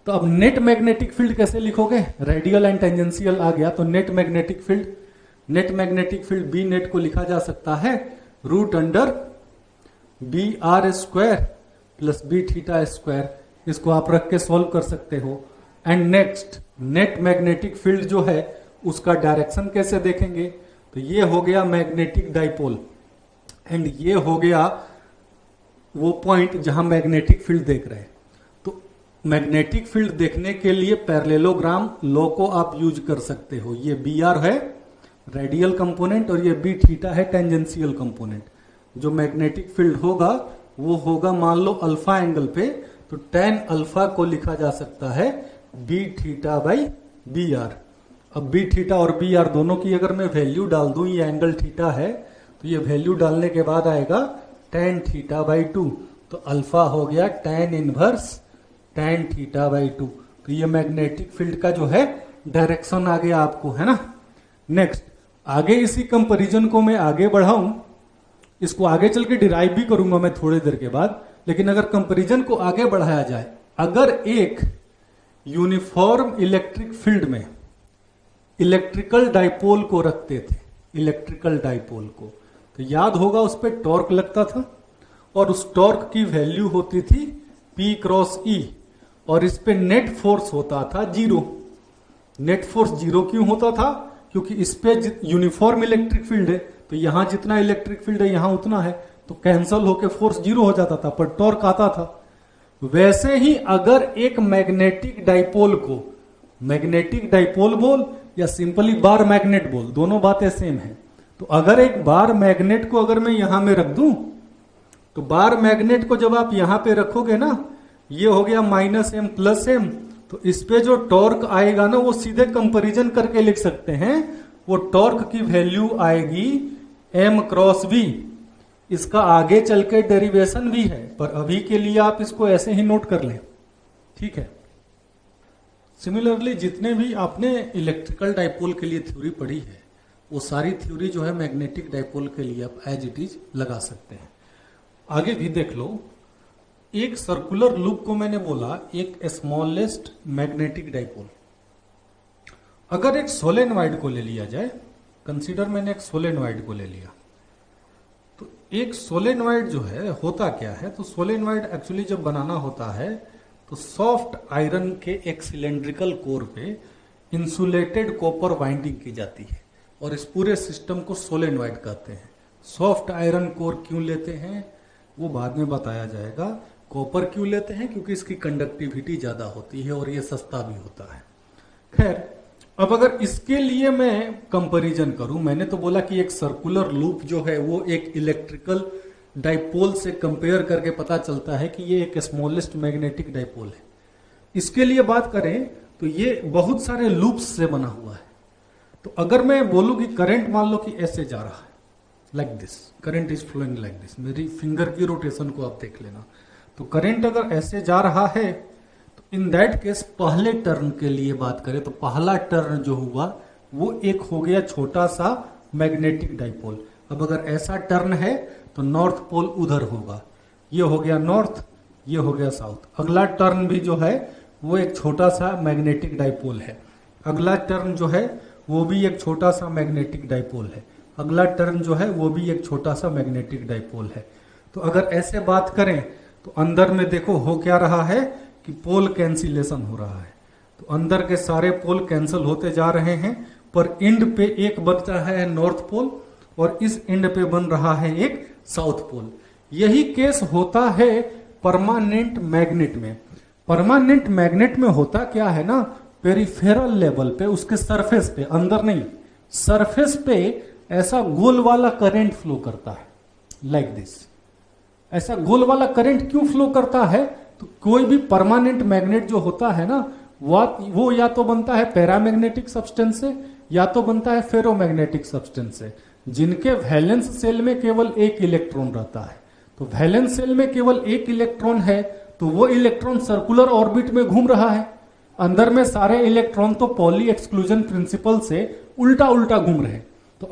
तो अब नेट मैग्नेटिक फील्ड कैसे लिखोगे, रेडियल एंड टेंजेंशियल आ गया तो net magnetic field, net magnetic field B net को लिखा जा सकता है root under B r square plus B theta square, इसको आप रख के सॉल्व कर सकते हो। And next net magnetic field जो है उसका डायरेक्शन कैसे देखेंगे, तो ये हो गया मैग्नेटिक डाइपोल एंड ये हो गया वो पॉइंट जहां मैग्नेटिक फील्ड देख रहे हैं। तो मैग्नेटिक फील्ड देखने के लिए पैरेललोग्राम लॉ को आप यूज कर सकते हो, ये बी आर है रेडियल कंपोनेंट, और ये बी थीटा है टेंजेंशियल कंपोनेंट। जो मैग्नेटिक फील्ड होगा वो होगा मान लो अल्फा एंगल पे, तो tan अल्फा को लिखा जा सकता है B theta by B r. अब बी थीटा और बी आर दोनों की अगर मैं वैल्यू डाल दूं, ये एंगल थीटा है तो ये वैल्यू डालने के बाद आएगा tan थीटा बाई 2, तो अल्फा हो गया tan inverse tan theta by 2। तो ये मैग्नेटिक फील्ड का जो है डायरेक्शन आ गया आपको, है ना। नेक्स्ट, आगे इसी कंपैरिजन को मैं आगे बढ़ाऊं, इसको आगे चल के डिराइव भी करूंगा मैं थोड़ी देर के बाद, लेकिन अगर कंपैरिजन को आगे बढ़ाया जाए, अगर एक यूनिफॉर्म इलेक्ट्रिक फील्ड में इलेक्ट्रिकल डाइपोल को रखते थे, इलेक्ट्रिकल डाइपोल को, तो याद होगा उस पर टॉर्क लगता था और उस टॉर्क की वैल्यू होती थी P क्रॉस E, और इस पे नेट फोर्स होता था 0। नेट फोर्स 0 क्यों होता था? क्योंकि इस पे यूनिफॉर्म इलेक्ट्रिक फील्ड है, तो यहां जितना इलेक्ट्रिक फील्ड है यहां उतना है, तो कैंसल होकर फोर्स 0 हो जाता था, पर टॉर्क आता था। वैसे ही अगर एक मैग्नेटिक डाइपोल को, मैग्नेटिक डाइपोल बोल या सिंपली बार मैग्नेट बोल, दोनों बातें सेम है। तो अगर एक बार मैग्नेट को अगर मैं यहां में रख दूं, तो बार मैग्नेट को जब आप यहां पे रखोगे ना, ये हो गया -m प्लस m, तो इस पे जो टॉर्क आएगा ना वो सीधे कंपैरिजन करके लिख सकते हैं, वो टॉर्क की वैल्यू आएगी m क्रॉस v। इसका आगे चल के डेरिवेशन भी है, पर अभी के लिए आप इसको ऐसे ही नोट कर लें, ठीक है। सिमिलरली जितने भी आपने इलेक्ट्रिकल डाइपोल के लिए थ्योरी पढ़ी है, वो सारी थ्योरी जो है मैग्नेटिक डाइपोल के लिए आप एज इट इज लगा सकते हैं। आगे भी देख लो, एक सर्कुलर लूप को मैंने बोला एक स्मॉलेस्ट मैग्नेटिक डाइपोल। अगर एक सोलेनॉइड को ले लिया जाए, कंसीडर मैंने एक सोलेनॉइड को ले लिया, तो एक सोलेनॉइड जो है होता क्या है, तो सोलेनॉइड एक्चुअली जब बनाना होता है तो सॉफ्ट आयरन के एक सिलेंड्रिकल कोर पे इंसुलेटेड कॉपर वाइंडिंग की जाती है, और इस पूरे सिस्टम को सोलेनॉइड कहते हैं। सॉफ्ट आयरन कोर क्यों लेते हैं वो बाद में बताया जाएगा। कॉपर क्यों लेते हैं? क्योंकि इसकी कंडक्टिविटी ज्यादा होती है और ये सस्ता भी होता है। खैर, अब अगर इसके लिए मैं कंपैरिजन करूं, मैंने तो बोला कि एक सर्कुलर लूप जो है वो एक इलेक्ट्रिकल डाइपोल से कंपेयर करके पता चलता है कि ये एक स्मॉलेस्ट मैग्नेटिक डाइपोल है। इसके लिए बात करें तो ये बहुत सारे लूप्स से बना हुआ है। तो अगर मैं बोलूं कि करंट मान लो कि ऐसे जा रहा है, like this, current is flowing like this, मेरी फिंगर की रोटेशन को आप देख लेना। तो करंट अगर ऐसे जा रहा है, तो इन दैट केस पहले टर्न के लिए बात करें तो पहला टर्न जो हुआ वो एक हो गया छोटा सा मैग्नेटिक डाइपोल। अब अगर ऐसा टर्न है तो नॉर्थ पोल उधर होगा, ये हो गया नॉर्थ, ये हो गया साउथ। अगला टर्न भी जो है वो एक छोटा सा मैग्नेटिक डाइपोल है। अगला टर्न जो है वो भी एक छोटा सा मैग्नेटिक डाइपोल है। अगला टर्न जो है वो भी एक छोटा सा मैग्नेटिक डाइपोल है। तो अगर ऐसे बात करें तो अंदर में देखो हो क्या रहा है कि पोल कैंसिलेशन हो रहा है। तो अंदर के सारे पोल कैंसिल होते जा रहे हैं, पर एंड पे एक बचता है नॉर्थ पोल और इस एंड पे बन रहा है एक साउथ पोल। यही केस होता है परमानेंट मैग्नेट में। परमानेंट मैग्नेट में होता क्या है ना, पेरिफेरल लेवल पे, उसके सरफेस पे, अंदर नहीं, सरफेस पे ऐसा गोल वाला करंट फ्लो करता है, लाइक दिस। ऐसा गोल वाला करंट क्यों फ्लो करता है? तो कोई भी परमानेंट मैग्नेट जो होता है ना, वो या तो बनता है पैरामैग्नेटिक सब्सटेंस से या तो बनता है फेरोमैग्नेटिक सब्सटेंस से, जिनके वैलेंस सेल में केवल एक इलेक्ट्रॉन रहता है। तो वैलेंस सेल में केवल एक इलेक्ट्रॉन है, तो वो इलेक्ट्रॉन सर्कुलर ऑर्बिट में घूम रहा है। अंदर में सारे इलेक्ट्रॉन तो पॉली एक्सक्लूजन प्रिंसिपल से उल्टा उल्टा घूम रहे हैं। तो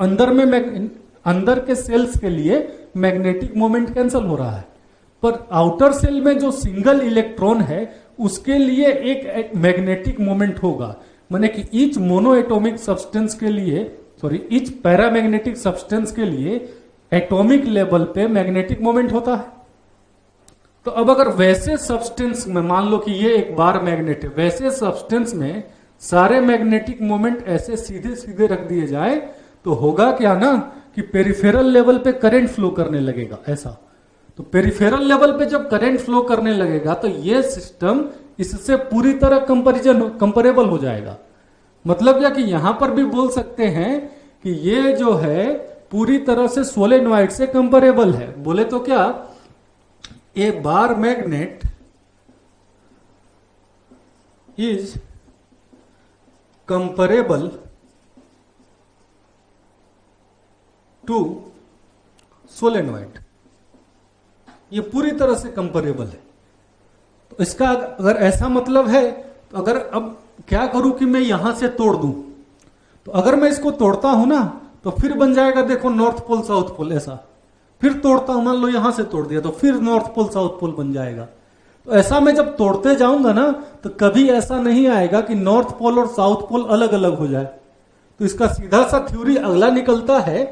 अंदर के सेल्स के लिए मैग्नेटिक मोमेंट कैंसिल हो रहा है, पर आउटर सेल में जो सिंगल इलेक्ट्रॉन है उसके लिए एक मैग्नेटिक मोमेंट होगा। माने कि ईच मोनोएटॉमिक सब्सटेंस के लिए, सॉरी ईच पैरामैग्नेटिक सब्सटेंस के लिए एटॉमिक लेवल पे मैग्नेटिक मोमेंट होता है। तो अब अगर वैसे सब्सटेंस में मान लो कि ये एक बार मैग्नेट है, वैसे सब्सटेंस में सारे मैग्नेटिक मोमेंट ऐसे सीधे सीधे रख दिए जाए तो होगा क्या ना कि पेरिफेरल लेवल पे करंट फ्लो करने लगेगा ऐसा। तो पेरिफेरल लेवल पे जब करंट फ्लो करने लगेगा तो ये सिस्टम इससे पूरी तरह कंपैरेबल हो जाएगा। मतलब क्या कि यहां पर भी बोल सकते हैं कि ये जो है पूरी तरह से सोलेनॉइड से कंपेरेबल है। बोले तो क्या, a bar magnet is comparable to solenoid, ये पूरी तरह से कंपेरेबल है। तो इसका अगर ऐसा मतलब है, तो अगर अब क्या करूं कि मैं यहां से तोड़ दूं, तो अगर मैं इसको तोड़ता हूं ना तो फिर बन जाएगा, देखो नॉर्थ पोल साउथ पोल ऐसा। फिर तोड़ता हूं, मान लो यहां से तोड़ दिया तो फिर नॉर्थ पोल साउथ पोल बन जाएगा। तो ऐसा मैं जब तोड़ते जाऊंगा ना तो कभी ऐसा नहीं आएगा कि नॉर्थ पोल और साउथ पोल अलग अलग हो जाए। तो इसका सीधा सा थ्योरी अगला निकलता है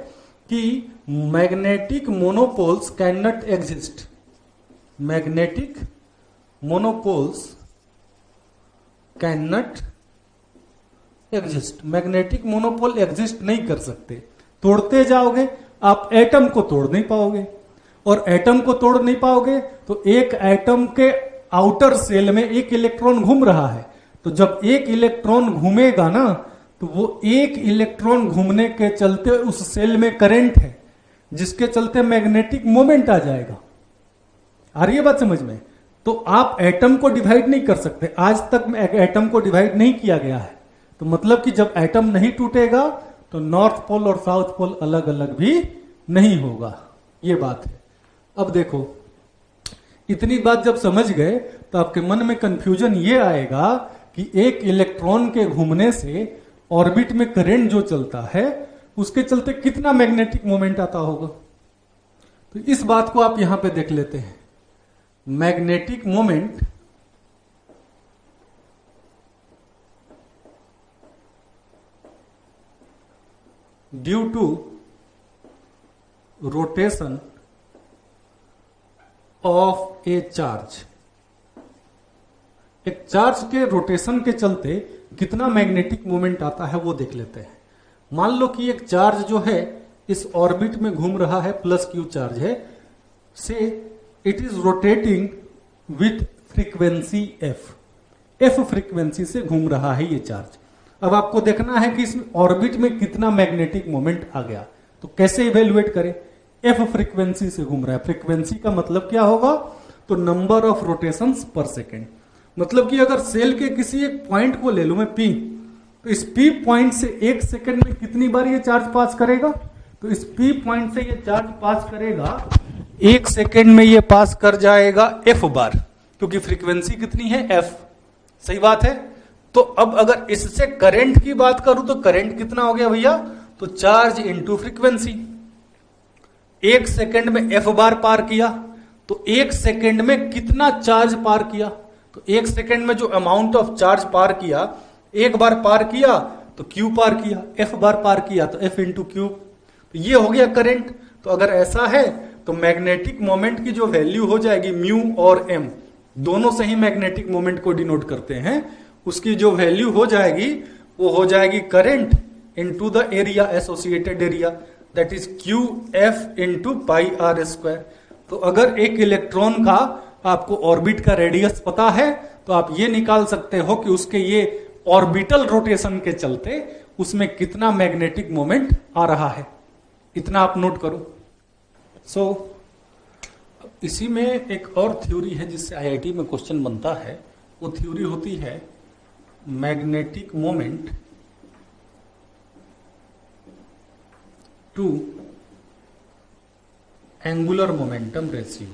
कि magnetic monopoles can not exist. Magnetic monopoles can not exist, magnetic monopole exist नहीं कर सकते। तोड़ते जाओगे आप एटम को तोड़ नहीं पाओगे, और एटम को तोड़ नहीं पाओगे तो एक एटम के आउटर सेल में एक इलेक्ट्रॉन घूम रहा है। तो जब एक इलेक्ट्रॉन घूमेगा ना तो वो एक इलेक्ट्रॉन घूमने के चलते उस सेल में करंट है, जिसके चलते मैग्नेटिक मोमेंट आ जाएगा। आ रही है बात समझ में? तो आप एटम को डिवाइड नहीं कर सकते, आज तक एटम को डिवाइड नहीं किया गया है। तो मतलब कि जब एटम नहीं टूटेगा तो नॉर्थ पोल और साउथ पोल अलग अलग भी नहीं होगा, ये बात है। अब देखो, इतनी बात जब समझ गए तो आपके मन में कंफ्यूजन ये आएगा कि एक इलेक्ट्रॉन के घूमने से ऑर्बिट में करंट जो चलता है उसके चलते कितना मैग्नेटिक मोमेंट आता होगा। तो इस बात को आप यहां पे देख लेते हैं। Magnetic moment due to rotation of a charge, एक चार्ज के रोटेशन के चलते कितना मैग्नेटिक मोमेंट आता है वो देख लेते हैं। मान लो कि एक चार्ज जो है इस ऑर्बिट में घूम रहा है, प्लस क्यू चार्ज है, से it is rotating with frequency F, F frequency से घूम रहा है ये चार्ज। अब आपको देखना है कि इस ऑर्बिट में कितना मैग्नेटिक मोमेंट आ गया। तो कैसे इवेल्युएट करें? एफ फ्रीक्वेंसी से घूम रहा है, फ्रीक्वेंसी का मतलब क्या होगा, तो नंबर ऑफ रोटेशंस पर सेकेंड। मतलब कि अगर सेल के किसी एक पॉइंट को ले लूं मैं पी, तो इस पी पॉइंट से एक सेकेंड में कितनी बार ये चार्ज पास करेगा, तो इस पी पॉइंट से ये चार्ज पास करेगा, एक सेकेंड में ये पास कर जाएगा एफ बार, क्योंकि फ्रीक्वेंसी कितनी है एफ। सही बात है। तो अब अगर इससे करंट की बात करूं तो करंट कितना हो गया भैया, तो चार्ज इनटू फ्रीक्वेंसी। एक सेकंड में एफ बार पार किया तो एक सेकंड में कितना चार्ज पार किया, तो एक सेकंड में जो अमाउंट ऑफ चार्ज पार किया, एक बार पार किया तो क्यू पार किया, एफ बार पार किया तो एफ इंटू क्यू, तो ये हो गया करंट। तो अगर ऐसा है तो मैग्नेटिक मोमेंट की जो वैल्यू हो जाएगी म्यू और एम, दोनों से ही मैग्नेटिक मोमेंट को डिनोट करते हैं, उसकी जो वैल्यू हो जाएगी वो हो जाएगी current into the area, associated area, that is q f into pi r square. तो अगर एक इलेक्ट्रॉन का आपको ऑर्बिट का रेडियस पता है तो आप ये निकाल सकते हो कि उसके ये ऑर्बिटल रोटेशन के चलते उसमें कितना मैग्नेटिक मोमेंट आ रहा है। इतना आप नोट करो। इसी में एक और थ्योरी है जिससे आईआईटी में क्वेश्चन बनता है, वो थ्योरी होती है magnetic moment to angular momentum ratio.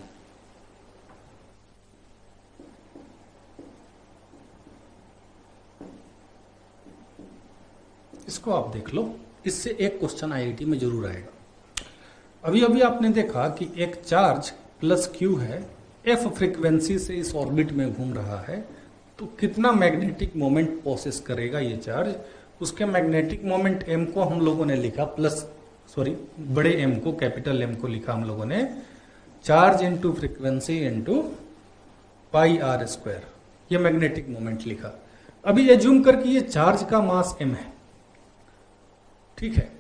इसको आप देख लो, इससे एक क्वेश्चन आईआईटी में जरूर आएगा। अभी अभी आपने देखा कि एक चार्ज प्लस क्यू है, एफ फ्रीक्वेंसी से इस ऑर्बिट में घूम रहा है, तो कितना मैग्नेटिक मोमेंट प्रोसेस करेगा ये चार्ज। उसके मैग्नेटिक मोमेंट एम को हम लोगों ने लिखा बड़े एम को, कैपिटल एम को लिखा हम लोगों ने charge into frequency into pi r square, ये मैग्नेटिक मोमेंट लिखा। अभी एज्यूम करके ये चार्ज का मास एम है, ठीक है।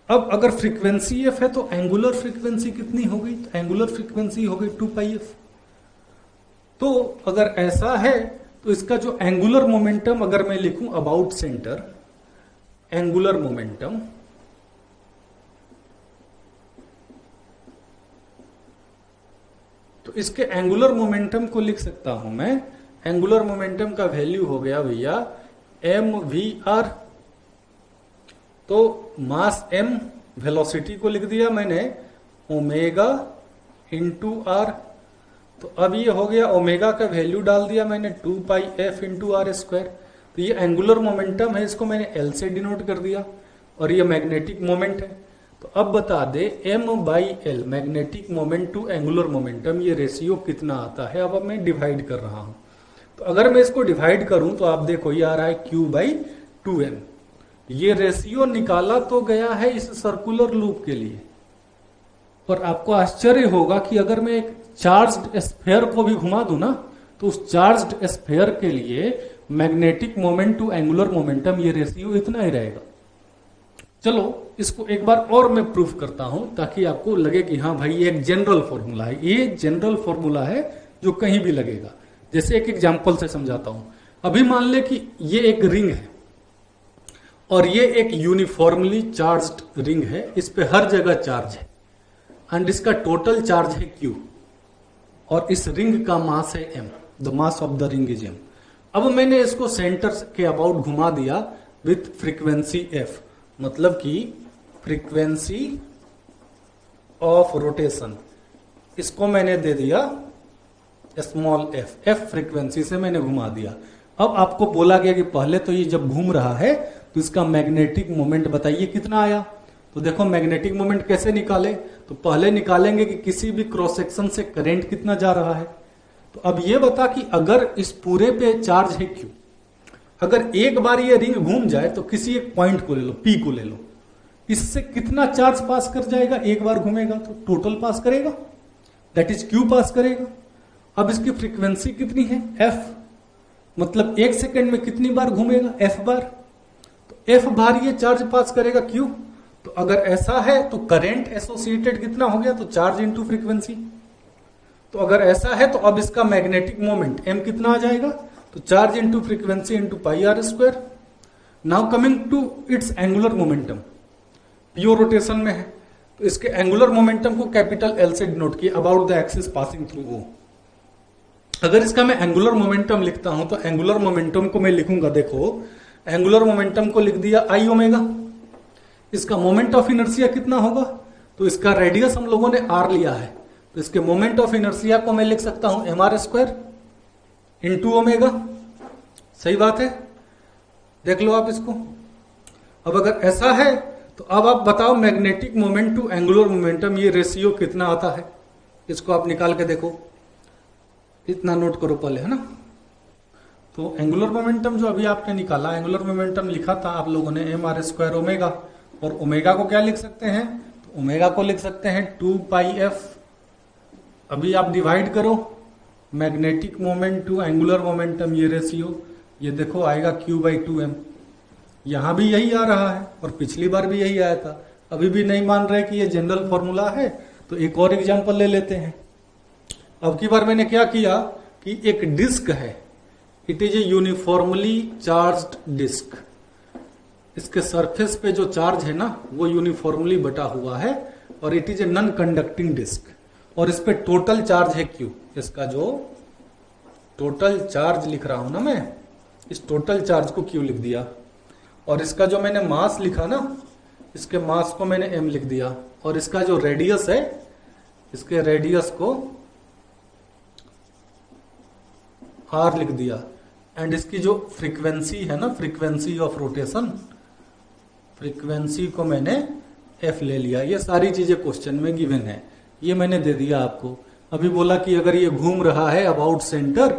अब अगर फ्रीक्वेंसी एफ है तो एंगुलर फ्रीक्वेंसी कितनी हो गई, तो एंगुलर फ्रीक्वेंसी हो गई 2 पाई एफ। तो अगर ऐसा है तो इसका जो एंगुलर मोमेंटम अगर मैं लिखूं अबाउट सेंटर, एंगुलर मोमेंटम तो इसके एंगुलर मोमेंटम को लिख सकता हूं मैं, एंगुलर मोमेंटम का वैल्यू हो गया भैया mvr। तो मास m, वेलोसिटी को लिख दिया मैंने ओमेगा इंटू आर। तो अब ये हो गया, ओमेगा का वैल्यू डाल दिया मैंने 2 पाई f इंटू आर स्क्वायर। तो ये एंगुलर मोमेंटम है, इसको मैंने L से डिनोट कर दिया, और ये मैग्नेटिक मोमेंट है। तो अब बता दे m/L magnetic moment to angular momentum, ये रेशियो कितना आता है। अब मैं डिवाइड कर रहा हूं, तो अगर मैं इसको डिवाइड करूं तो आप देखो ये आ रहा है Q/2m। ये रेशियो निकाला तो गया है इस सर्कुलर लूप के लिए, और आपको आश्चर्य होगा कि अगर मैं एक चार्ज्ड स्फीयर को भी घुमा दूं ना, तो उस चार्ज्ड स्फीयर के लिए magnetic moment to angular momentum ये रेशियो इतना ही रहेगा। चलो इसको एक बार और मैं प्रूफ करता हूं, ताकि आपको लगे कि हाँ भाई ये एक जनरल फॉर्मूला है, ये जनरल फॉर्मूला है जो कहीं भी लगेगा। जैसे एक एग्जांपल से समझाता हूं। अभी मान ले कि ये एक रिंग है, और ये एक यूनिफॉर्मली चार्ज्ड रिंग है, इस पे हर जगह चार्ज है, एंड इसका टोटल चार्ज है Q, और इस रिंग का मास है m, the mass of the ring is m। अब मैंने इसको सेंटर के अबाउट घुमा दिया विथ फ्रीक्वेंसी f, मतलब कि फ्रीक्वेंसी ऑफ रोटेशन इसको मैंने दे दिया स्मॉल f, f फ्रीक्वेंसी से मैंने घुमा दिया। अब आपको बोला गया कि पहले तो ये जब घूम रहा है तो इसका मैग्नेटिक मोमेंट बताइए कितना आया। तो देखो मैग्नेटिक मोमेंट कैसे निकाले, तो पहले निकालेंगे कि किसी भी क्रॉस सेक्शन से करंट कितना जा रहा है। तो अब ये बता कि अगर इस पूरे पे चार्ज है Q, अगर एक बार ये रिंग घूम जाए तो किसी एक पॉइंट को ले लो, P को ले लो, इससे कितना चार्ज पास कर जाएगा, एक बार घूमेगा तो टोटल पास करेगा, दैट इज Q पास करेगा। अब इसकी फ्रीक्वेंसी कितनी है F, मतलब एक सेकंड में कितनी बार घूमेगा, F बार। तो F बार ये चार्ज पास करेगा Q। तो अगर ऐसा है तो करंट एसोसिएटेड कितना हो गया, तो चार्ज इंटू फ्रीक्वेंसी। तो अगर ऐसा है तो अब इसका मैग्नेटिक मोमेंट m कितना आ जाएगा, तो charge into frequency into pi r square. Now coming to its angular momentum, pure rotation में है, तो इसके एंगुलर मोमेंटम को कैपिटल L से डिनोट किया, about the axis passing through O। अगर इसका मैं एंगुलर मोमेंटम लिखता हूं तो एंगुलर मोमेंटम को मैं लिखूंगा, देखो एंगुलर मोमेंटम को लिख दिया I ओमेगा। इसका मोमेंट ऑफ इनर्शिया कितना होगा, तो इसका रेडियस हम लोगों ने R लिया है, तो इसके मोमेंट ऑफ इनर्शिया को मैं लिख सकता हूं mr स्क्वायर इंटू ओमेगा। सही बात है, देख लो आप इसको। अब अगर ऐसा है तो अब आप बताओ magnetic moment to angular momentum ये रेशियो कितना आता है, इसको आप निकाल के देखो, इतना नोट करो पहले, है ना। तो एंगुलर मोमेंटम जो अभी आपने निकाला, एंगुलर मोमेंटम लिखा था आप लोगों ने mr स्क्वायर ओमेगा, और ओमेगा को क्या लिख सकते हैं, तो ओमेगा को लिख सकते हैं 2 पाई f। अभी आप डिवाइड करो magnetic moment to angular momentum, ये रेशियो ये देखो आएगा Q/2m। यहां भी यही आ रहा है और पिछली बार भी यही आया था। अभी भी नहीं मान रहे कि ये जनरल फॉर्मूला है, तो एक और एग्जांपल ले लेते हैं। अब की बार मैंने क्या किया कि एक डिस्क है, it is a uniformly charged disc, इसके सरफेस पे जो चार्ज है ना वो यूनिफॉर्मली बटा हुआ है, और it is a non conducting disc, और इस पे टोटल चार्ज है Q। इसका जो टोटल चार्ज लिख रहा हूं ना मैं, इस टोटल चार्ज को Q लिख दिया, और इसका जो मैंने मास लिखा ना, इसके मास को मैंने m लिख दिया, और इसका जो रेडियस है, इसके रेडियस को r लिख दिया, एंड इसकी जो फ्रीक्वेंसी है ना, फ्रीक्वेंसी ऑफ रोटेशन, फ्रीक्वेंसी को मैंने f ले लिया। ये सारी चीजें क्वेश्चन में गिवन है, ये मैंने दे दिया आपको। अभी बोला कि अगर ये घूम रहा है about centre,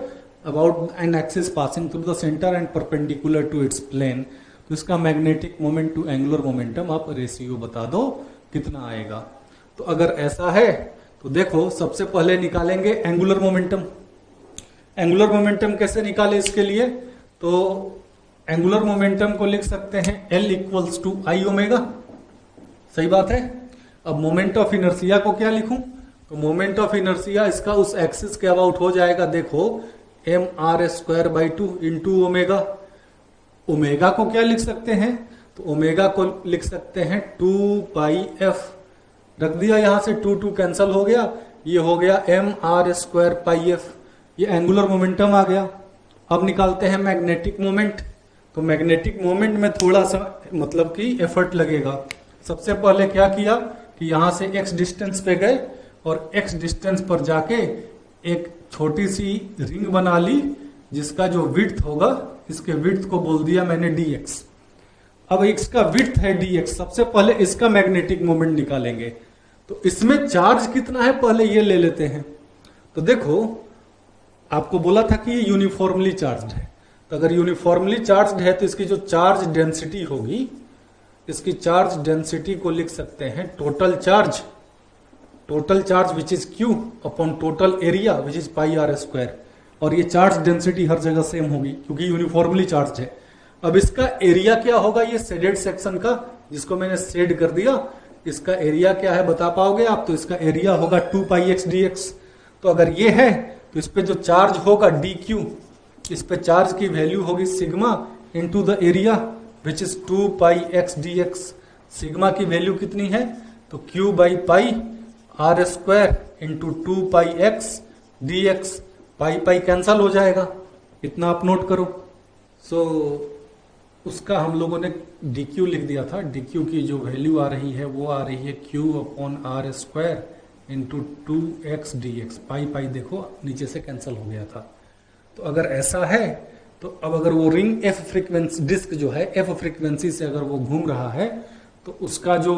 about an axis passing through the centre and perpendicular to its plane, तो इसका magnetic moment to angular momentum आप रेशियो बता दो कितना आएगा। तो अगर ऐसा है तो देखो सबसे पहले निकालेंगे एंगुलर मोमेंटम। एंगुलर मोमेंटम कैसे निकाले इसके लिए, तो एंगुलर मोमेंटम को लिख सकते हैं L equals to I omega. सही बात है। अब मोमेंट ऑफ इनर्शिया को क्या लिखूं, तो मोमेंट ऑफ इनर्शिया इसका उस एक्सिस के अबाउट हो जाएगा, देखो mr square by 2 into omega. Omega को क्या लिख सकते हैं, तो ओमेगा को लिख सकते हैं 2 पाई f। रख दिया, यहां से 2 2 कैंसल हो गया, ये हो गया m r square pi f, ये एंगुलर मोमेंटम आ गया। अब निकालते हैं मैग्नेटिक मोमेंट। तो मैग्नेटिक मोमेंट में थोड़ा सा मतलब कि एफर्ट लगेगा। सबसे पहले क्या किया कि यहां से एक्स डिस्टेंस पे गए और एक्स डिस्टेंस पर जाके एक छोटी सी रिंग बना ली जिसका जो विड्थ होगा, इसके विड्थ को बोल दिया मैंने dx। अब इसका विड्थ है dx, सबसे पहले इसका मैग्नेटिक मोमेंट निकालेंगे। तो इसमें चार्ज कितना है पहले ये ले लेते हैं। तो देखो आपको बोला था कि ये यूनिफॉर्मली चार्ज्ड है, तो अगर यूनिफॉर्मली चार्ज्ड है तो इसकी जो चार्ज डेंसिटी होगी, इसकी चार्ज डेंसिटी को लिख सकते हैं total charge which is q upon total area which is pi r square. और ये चार्ज डेंसिटी हर जगह सेम होगी क्योंकि यूनिफॉर्मली चार्ज है। अब इसका एरिया क्या होगा, ये शेडेड सेक्शन का जिसको मैंने शेड कर दिया, इसका एरिया क्या है बता पाओगे आप? तो इसका एरिया होगा 2 पाई एक्स डी एक्स। तो अगर ये है तो इस पे जो चार्ज होगा डी क्यू, इस पे चार्ज की वैल्यू होगी sigma into the area which is 2 pi x d x. Sigma की वैल्यू कितनी है? तो q by pi r square into 2 pi x d x. Pi pi cancel हो जाएगा, इतना आप नोट करो। सो उसका हम लोगों ने डी क्यू लिख दिया था। डी क्यू की जो वैल्यू आ रही है वो आ रही है q upon r square into 2x dx। Pi pi देखो नीचे से कैंसिल हो गया था। तो अगर ऐसा है तो अब अगर वो रिंग एफ फ्रीक्वेंसी डिस्क जो है एफ फ्रीक्वेंसी से अगर वो घूम रहा है तो उसका जो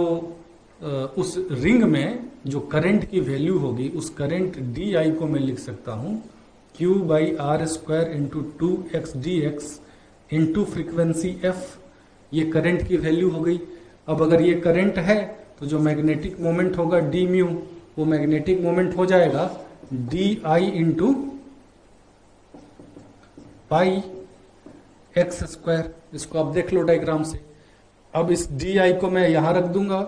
उस रिंग में जो करंट की वैल्यू होगी, उस करंट डी आई को मैं लिख सकता हूं q by r square into 2x dx into frequency f. ये करंट की वैल्यू हो गई। अब अगर ये करंट है तो जो मैग्नेटिक मोमेंट होगा डी म्यू, वो मैग्नेटिक मोमेंट हो जाएगा d I into pi x square. इसको आप देख लो डायग्राम से। अब इस डी आई को मैं यहां रख दूंगा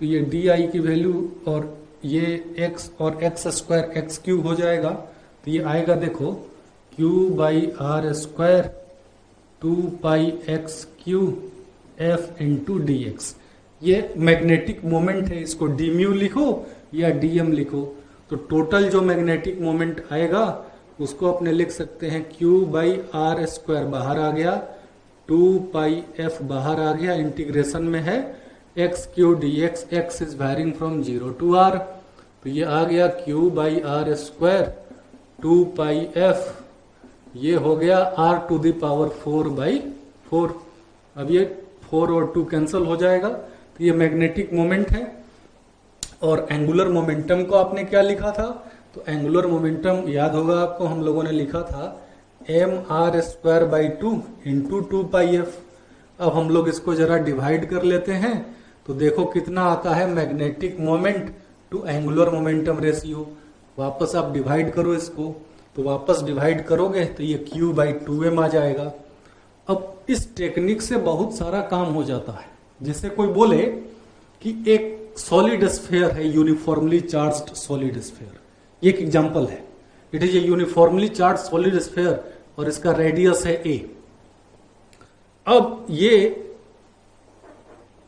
तो ये डी आई की वैल्यू और ये एक्स और एक्स स्क्वायर एक्स क्यूब हो जाएगा। तो ये आएगा देखो q by r square 2 pi x q f into d x. ये मैग्नेटिक मोमेंट है, इसको डी म्यू लिखो या डी एम लिखो। तो टोटल जो मैग्नेटिक मोमेंट आएगा उसको अपने लिख सकते हैं क्यू बाई आर स्क्वायर, बाहर आ गया 2 पाई एफ बाहर आ गया, इंटीग्रेशन में है x q d x. X is varying from 0 to r। तो ये आ गया q by r square 2 pi f, ये हो गया r टू द पावर 4/4। अब ये 4 और 2 कैंसिल हो जाएगा। तो ये मैग्नेटिक मोमेंट है। और एंगुलर मोमेंटम को आपने क्या लिखा था? तो एंगुलर मोमेंटम याद होगा आपको, हम लोगों ने लिखा था m r square by 2 into 2 pi f. अब हम लोग इसको जरा डिवाइड कर लेते हैं तो देखो कितना आता है magnetic moment to angular momentum ratio. वापस आप डिवाइड करो इसको, तो वापस डिवाइड करोगे तो ये Q बाई 2m आ जाएगा। अब इस टेक्निक से बहुत सारा काम हो जाता है। जैसे कोई बोले कि एक सॉलिड स्फीयर है, यूनिफॉर्मली चार्ज्ड सॉलिड स्फीयर, एक एग्जांपल है। It is a uniformly charge solid sphere और इसका रेडियस है a। अब ये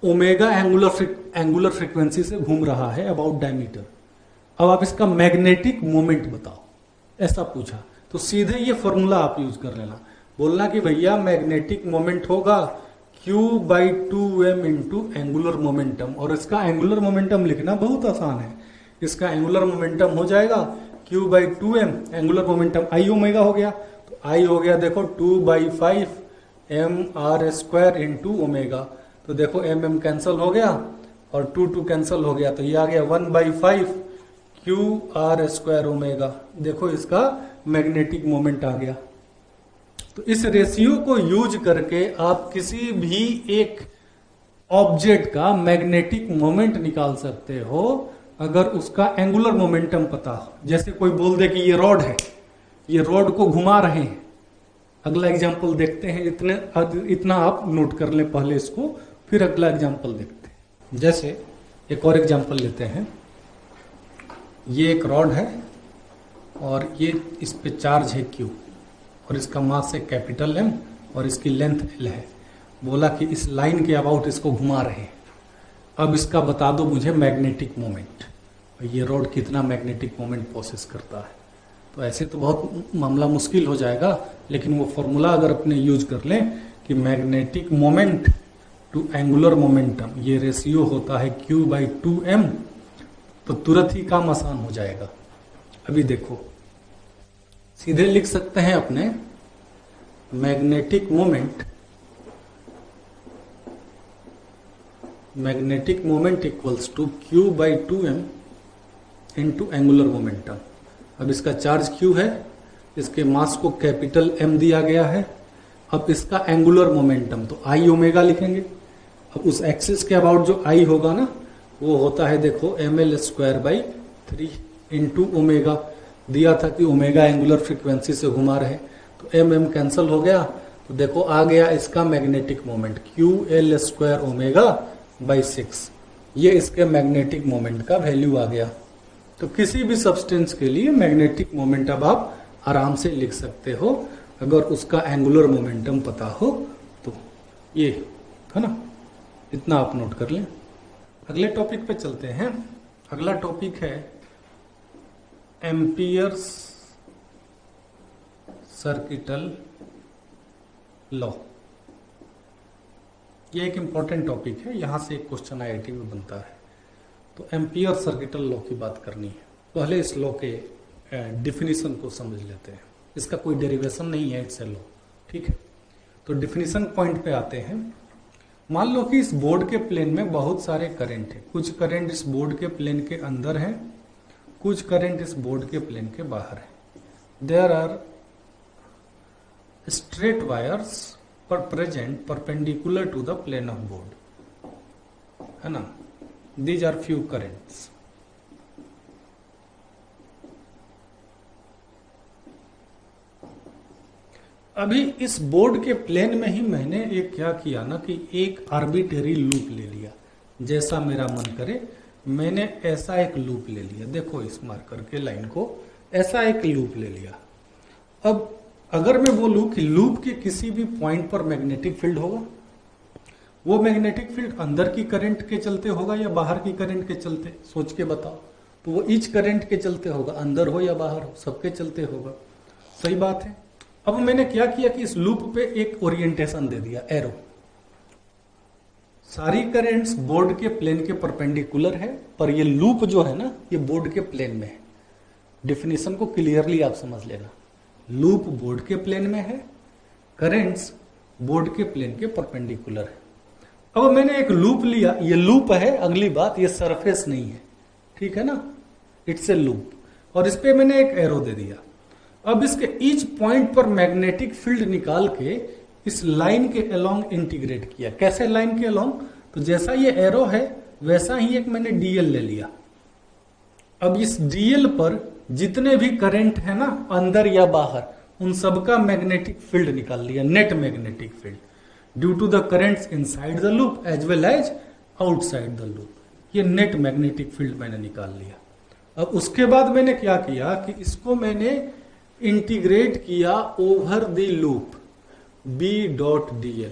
ओमेगा एंगुलर फ्रीक्वेंसी से घूम रहा है अबाउट डायमीटर। अब आप इसका मैग्नेटिक मोमेंट बताओ, ऐसा पूछा तो सीधे ये फॉर्मूला आप यूज कर लेना। बोलना कि भैया मैग्नेटिक मोमेंट होगा Q by 2m into angular momentum. और इसका एंगुलर मोमेंटम लिखना बहुत आसान है। इसका एंगुलर मोमेंटम हो जाएगा Q by 2m, angular momentum I omega हो गया। तो आई हो गया देखो 2 by 5 m r square into omega. तो देखो एम एम कैंसल हो गया और 2 कैंसल हो गया। तो ये आ गया 1 by 5 Q R square omega. देखो इसका मैग्नेटिक मोमेंट आ गया। तो इस रेशियो को यूज करके आप किसी भी एक ऑब्जेक्ट का मैग्नेटिक मोमेंट निकाल सकते हो अगर उसका एंगुलर मोमेंटम पता हो। जैसे कोई बोल दे कि ये रॉड है, ये रॉड को घुमा रहे हैं। अगला एग्जांपल देखते हैं। इतना आप नोट कर ले पहले इसको, फिर अगला एग्जांपल देखते हैं। जैसे एक और एग्जांपल लेते हैं। ये एक रॉड है और ये इस पे चार्ज है Q और इसका मास है कैपिटल M और इसकी लेंथ L है। बोला कि इस लाइन के अबाउट इसको घुमा रहे हैं। अब इसका बता दो मुझे मैग्नेटिक मोमेंट। ये रॉड कितना मैग्नेटिक मोमेंट प्रोसेस करता है। तो ऐसे तो बहुत मामला मुश्किल हो जाएगा, लेकिन वो फॉर्मूला अगर अपने यूज कर लें कि magnetic moment to angular momentum, ये रेशियो होता है Q/2m, तो तुरंत ही काम आसान हो जाएगा। अभी देखो, सीधे लिख सकते हैं अपने magnetic moment equals to Q/2m into angular momentum. अब इसका चार्ज Q है, इसके मास को कैपिटल M दिया गया है। अब इसका एंगुलर मोमेंटम तो I ओमेगा लिखेंगे। अब उस एक्सिस के अबाउट जो I होगा ना, वो होता है देखो ml²/3 इंटू ओमेगा। दिया था कि ओमेगा एंगुलर फ्रीक्वेंसी से घुमा रहे, तो m कैंसिल हो गया। तो देखो आ गया इसका मैग्नेटिक मोमेंट QL²ω/6। ये इसके मैग्नेटिक मोमेंट का वैल्यू आ गया। तो किसी भी सब्सटेंस के लिए मैग्नेटिक मोमेंट अब आप आराम से लिख सकते हो अगर उसका एंगुलर मोमेंटम पता हो तो। ये है ना, इतना आप नोट कर लें। अगले टॉपिक पे चलते हैं। अगला टॉपिक है एम्पियर्स सर्किटल लॉ। ये एक इंपॉर्टेंट टॉपिक है, यहां से एक क्वेश्चन IIT में बनता है। तो एम्पियर सर्किटल लॉ की बात करनी है। पहले इस लॉ के डिफिनीशन को समझ लेते हैं। इसका कोई डेरिवेशन नहीं है, इट्स ए लॉ, ठीक है। तो डिफिनीशन पॉइंट पे आते हैं। मान लो कि इस बोर्ड के प्लेन में बहुत सारे करंट है। कुछ करंट इस बोर्ड के प्लेन के अंदर है, कुछ करंट इस बोर्ड के प्लेन के बाहर है। देयर आर स्ट्रेट वायर्स पर present perpendicular to the plane of board, है ना। These are few currents. अभी इस बोर्ड के प्लेन में ही मैंने एक क्या किया ना कि एक आर्बिट्रेरी लूप ले लिया। जैसा मेरा मन करे मैंने ऐसा एक लूप ले लिया। देखो इस मार्कर के लाइन को ऐसा एक लूप ले लिया। अब अगर मैं बोलूं कि लूप के किसी भी पॉइंट पर मैग्नेटिक फील्ड होगा, वो मैग्नेटिक फील्ड अंदर की करंट के चलते होगा या बाहर की करंट के चलते, सोच के बताओ। तो वो ईच करंट के चलते होगा, अंदर हो या बाहर हो, सबके चलते होगा। सही बात है। अब मैंने क्या किया कि इस लूप पे एक ओरिएंटेशन दे दिया, एरो। सारी करंट्स बोर्ड के प्लेन के परपेंडिकुलर है, पर ये लूप जो है ना ये बोर्ड के प्लेन में है। डिफिनेशन को क्लियरली आप समझ लेना। लूप बोर्ड के प्लेन में है, करंट्स बोर्ड के प्लेन के परपेंडिकुलर है। अब मैंने एक लूप लिया, ये लूप है, अगली बात ये सरफेस नहीं है, ठीक है ना, इट्स ए लूप। और इस पे मैंने एक एरो दे दिया। अब इसके ईच पॉइंट पर मैग्नेटिक फील्ड निकाल के इस लाइन के अलोंग इंटीग्रेट किया। कैसे लाइन के अलोंग? तो जैसा ये एरो है वैसा ही एक मैंने डीएल ले लिया। अब इस डीएल पर जितने भी करंट है ना अंदर या बाहर, उन सबका मैग्नेटिक फील्ड निकाल लिया, net magnetic field due to the currents inside the loop as well as outside the loop. ये नेट मैग्नेटिक फील्ड मैंने निकाल लिया। अब उसके बाद मैंने क्या किया कि इसको मैंने इंटीग्रेट किया ओवर द लूप B.dl।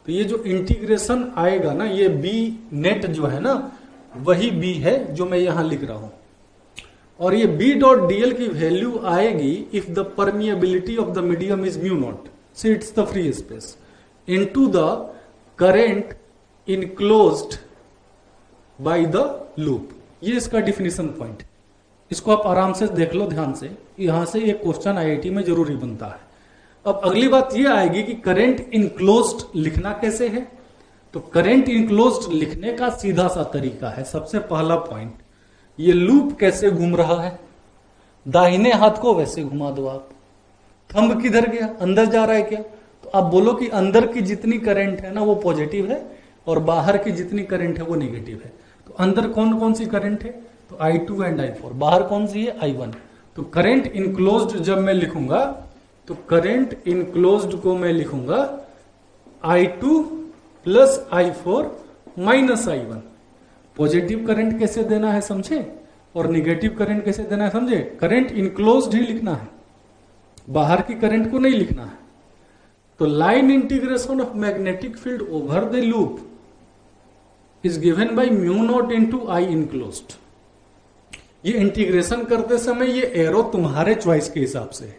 तो ये जो इंटीग्रेशन आएगा ना, ये B नेट जो है ना वही B है जो मैं यहां लिख रहा हूं। और ये B.dl की वैल्यू आएगी if the permeability of the medium is μ0, so it's the free space, into the current enclosed by the loop। ये इसका डिफिनेशन पॉइंट। इसको आप आराम से देख लो ध्यान से, यहां से एक क्वेश्चन IIT में जरूरी बनता है। अब अगली बात ये आएगी कि करंट इनक्लोज्ड लिखना कैसे है। तो करंट इनक्लोज्ड लिखने का सीधा सा तरीका है। सबसे पहला पॉइंट, ये लूप कैसे घूम रहा है, दाहिने हाथ को वैसे घुमा दो आप। थंब किधर गया, अंदर जा रहा है क्या? तो आप बोलो कि अंदर की जितनी करंट है ना वो पॉजिटिव है और बाहर की जितनी करंट है वो नेगेटिव है। तो अंदर कौन कौन सी करंट है? तो I2 एंड I4। बाहर कौन सी है? I1। तो करंट इनक्लोज्ड जब मैं लिखूंगा तो करंट इनक्लोज्ड को मैं लिखूंगा I2 plus I4 minus I1। Positive current कैसे देना है समझे, और निगेटिव करंट कैसे देना है समझे। करंट इनक्लोज्ड ही लिखना है, बाहर की करंट को नहीं लिखना है। तो line integration of magnetic field over the loop is given by μ0 into I enclosed। ये इंटीग्रेशन करते समय ये एरो तुम्हारे चॉइस के हिसाब से है,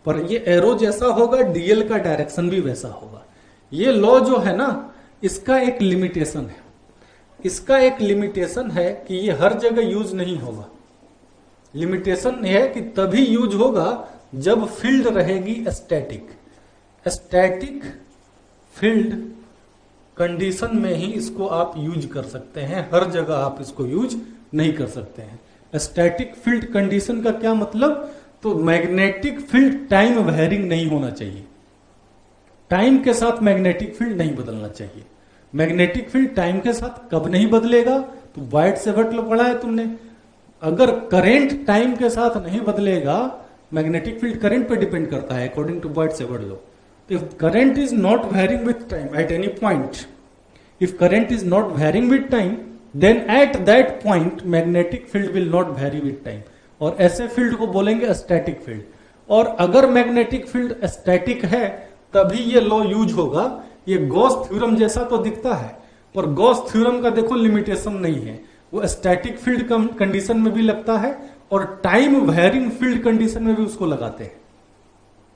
पर ये एरो जैसा होगा डीएल का डायरेक्शन भी वैसा होगा। ये लॉ जो है ना, इसका एक लिमिटेशन है, इसका एक लिमिटेशन है कि ये हर जगह यूज नहीं होगा। लिमिटेशन है कि तभी यूज होगा जब फील्ड रहेगी स्टैटिक। स्टैटिक फील्ड कंडीशन में ही इसको आप यूज कर सकते हैं, हर जगह आप इसको यूज नहीं कर सकते हैं। स्टैटिक फील्ड कंडीशन का क्या मतलब, तो मैग्नेटिक फील्ड टाइम वेरिंग नहीं होना चाहिए, टाइम के साथ मैग्नेटिक फील्ड नहीं बदलना चाहिए। मैग्नेटिक फील्ड टाइम के साथ कब नहीं बदलेगा, तो वाइट सेवर्ट लो पढ़ा है तुमने, अगर करंट टाइम के साथ नहीं बदलेगा, मैग्नेटिक फील्ड करंट पे डिपेंड करता है according to Biot Savart law. If current is not varying with time at any point, if current is not varying with time, then at that point magnetic field will not vary with time, और ऐसे फील्ड को बोलेंगे स्टैटिक फील्ड। और अगर मैग्नेटिक फील्ड स्टैटिक है तभी ये लॉ यूज होगा। ये गॉस थ्योरम जैसा तो दिखता है, पर गॉस थ्योरम का देखो लिमिटेशन नहीं है, वो स्टैटिक फील्ड कंडीशन में भी लगता है और टाइम वेरिंग फील्ड कंडीशन में भी उसको लगाते हैं,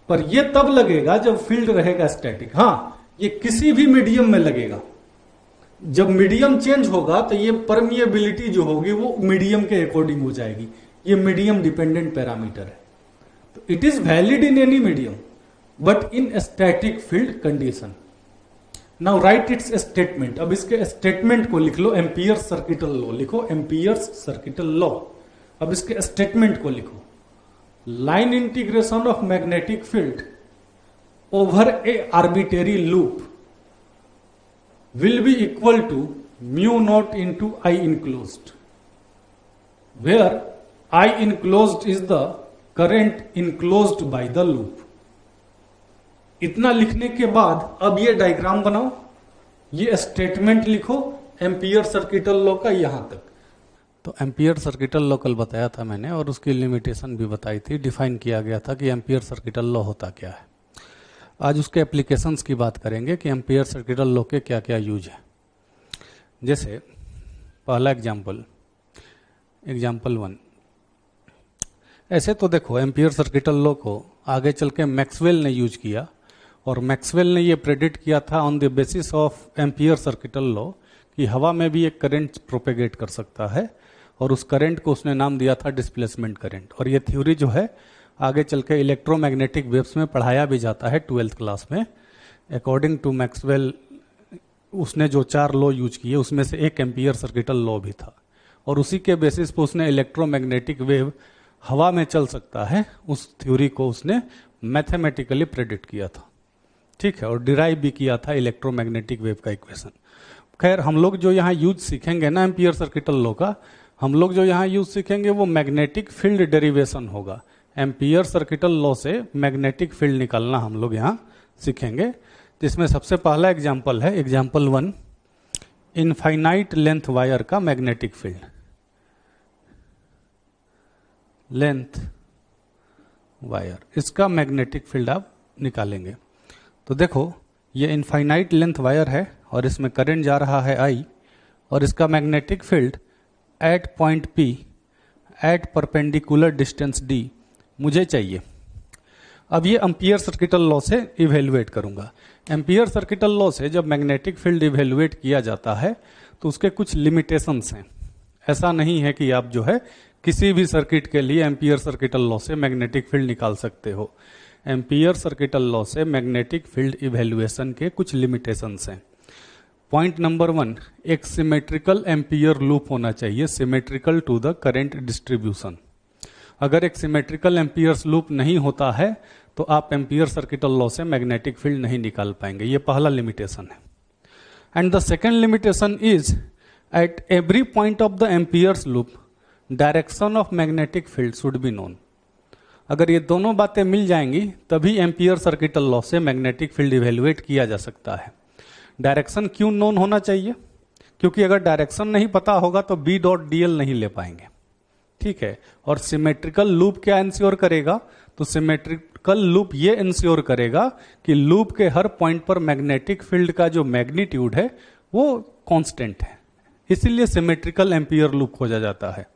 पर ये तब लगेगा जब फील्ड रहेगा स्टैटिक। हाँ, ये किसी भी मीडियम में लगेगा, जब मीडियम चेंज होगा तो ये परमिएबिलिटी जो होगी वो मीडियम के अकॉर्डिंग हो जाएगी। ये मीडियम डिपेंडेंट पैरामीटर है, तो it is valid in any medium but in static field condition. Now right it's statement. अब इसके स्टेटमेंट को लिख लो, एम्पियर सर्किटल लॉ लिखो, एम्पियर सर्किटल लॉ। अब इसके स्टेटमेंट को लिखो, line integration of magnetic field over a arbitrary loop will be equal to mu naught into I enclosed, where I enclosed is the current enclosed by the loop। इतना लिखने के बाद अब ये डायग्राम बनाओ, ये स्टेटमेंट लिखो एम्पियर सर्किटल लॉ का यहां तक। तो एम्पियर सर्किटल लॉ कल बताया था मैंने, और उसकी लिमिटेशन भी बताई थी, डिफाइन किया गया था कि एम्पियर सर्किटल लॉ होता क्या है। आज उसके एप्लीकेशंस की बात करेंगे कि एम्पियर सर्किटल लॉ के क्या क्या यूज है। जैसे पहला एग्जाम्पल 1। ऐसे तो देखो एम्पियर सर्किटल लॉ को आगे चल के मैक्सवेल ने यूज किया, और मैक्सवेल ने ये प्रेडिक्ट किया था on the basis of ampere circuital law कि हवा में भी एक करंट प्रोपेगेट कर सकता है, और उस करंट को उसने नाम दिया था डिस्प्लेसमेंट करंट। और ये थ्योरी जो है आगे चल के इलेक्ट्रोमैग्नेटिक वेव्स में पढ़ाया भी जाता है 12th क्लास में। अकॉर्डिंग टू मैक्सवेल उसने जो 4 लॉ यूज किए उसमें से एक एम्पियर सर्किटल लॉ भी था, और उसी के बेसिस पर उसने इलेक्ट्रोमैग्नेटिक वेव हवा में चल सकता है उस थ्योरी को उसने मैथमेटिकली प्रेडिक्ट किया था, ठीक है, और डिराइव भी किया था इलेक्ट्रोमैग्नेटिक वेव का इक्वेशन। खैर हम लोग जो यहाँ यूज सीखेंगे ना एम्पियर सर्किटल लॉ का, हम लोग जो यहाँ यूज सीखेंगे वो मैग्नेटिक फील्ड डेरिवेशन होगा। एम्पियर सर्किटल लॉ से मैग्नेटिक फील्ड निकालना हम लोग यहाँ सीखेंगे, जिसमें सबसे पहला एग्जाम्पल है एग्जाम्पल 1, इनफाइनाइट लेंथ वायर का मैग्नेटिक फील्ड। लेंथ वायर, इसका मैग्नेटिक फील्ड आप निकालेंगे। तो देखो ये इनफाइनाइट लेंथ वायर है और इसमें करंट जा रहा है I, और इसका magnetic field at point P at perpendicular distance D मुझे चाहिए। अब ये एम्पियर सर्किटल लॉ से इवेल्युएट करूंगा। एम्पियर सर्किटल लॉ से जब मैग्नेटिक फील्ड इवेल्युएट किया जाता है तो उसके कुछ लिमिटेशंस हैं। ऐसा नहीं है कि आप जो है किसी भी सर्किट के लिए एम्पियर सर्किटल लॉ से मैग्नेटिक फील्ड निकाल सकते हो। एम्पियर सर्किटल लॉ से मैग्नेटिक फील्ड इवेल्युएशन के कुछ लिमिटेशंस हैं। पॉइंट नंबर 1, एक सिमेट्रिकल एम्पियर लूप होना चाहिए, symmetrical to the current distribution. अगर एक सिमेट्रिकल एम्पियर्स लूप नहीं होता है तो आप एम्पियर सर्किटल लॉ से मैग्नेटिक फील्ड नहीं निकाल पाएंगे, ये पहला लिमिटेशन है। And the second limitation is at every point of the amperes loop direction of magnetic field should be known. अगर ये दोनों बातें मिल जाएंगी तभी एम्पियर सर्किटल लॉ से मैग्नेटिक फील्ड इवेल्युएट किया जा सकता है। डायरेक्शन क्यों नोन होना चाहिए? क्योंकि अगर डायरेक्शन नहीं पता होगा तो B.dl नहीं ले पाएंगे, ठीक है। और सिमेट्रिकल लूप क्या इंश्योर करेगा? तो सिमेट्रिकल लूप ये इंश्योर करेगा कि लूप के हर पॉइंट पर मैग्नेटिक फील्ड का जो मैग्नीट्यूड है वो कांस्टेंट है, इसीलिए सिमेट्रिकल एम्पियर लूप खोजा जाता है।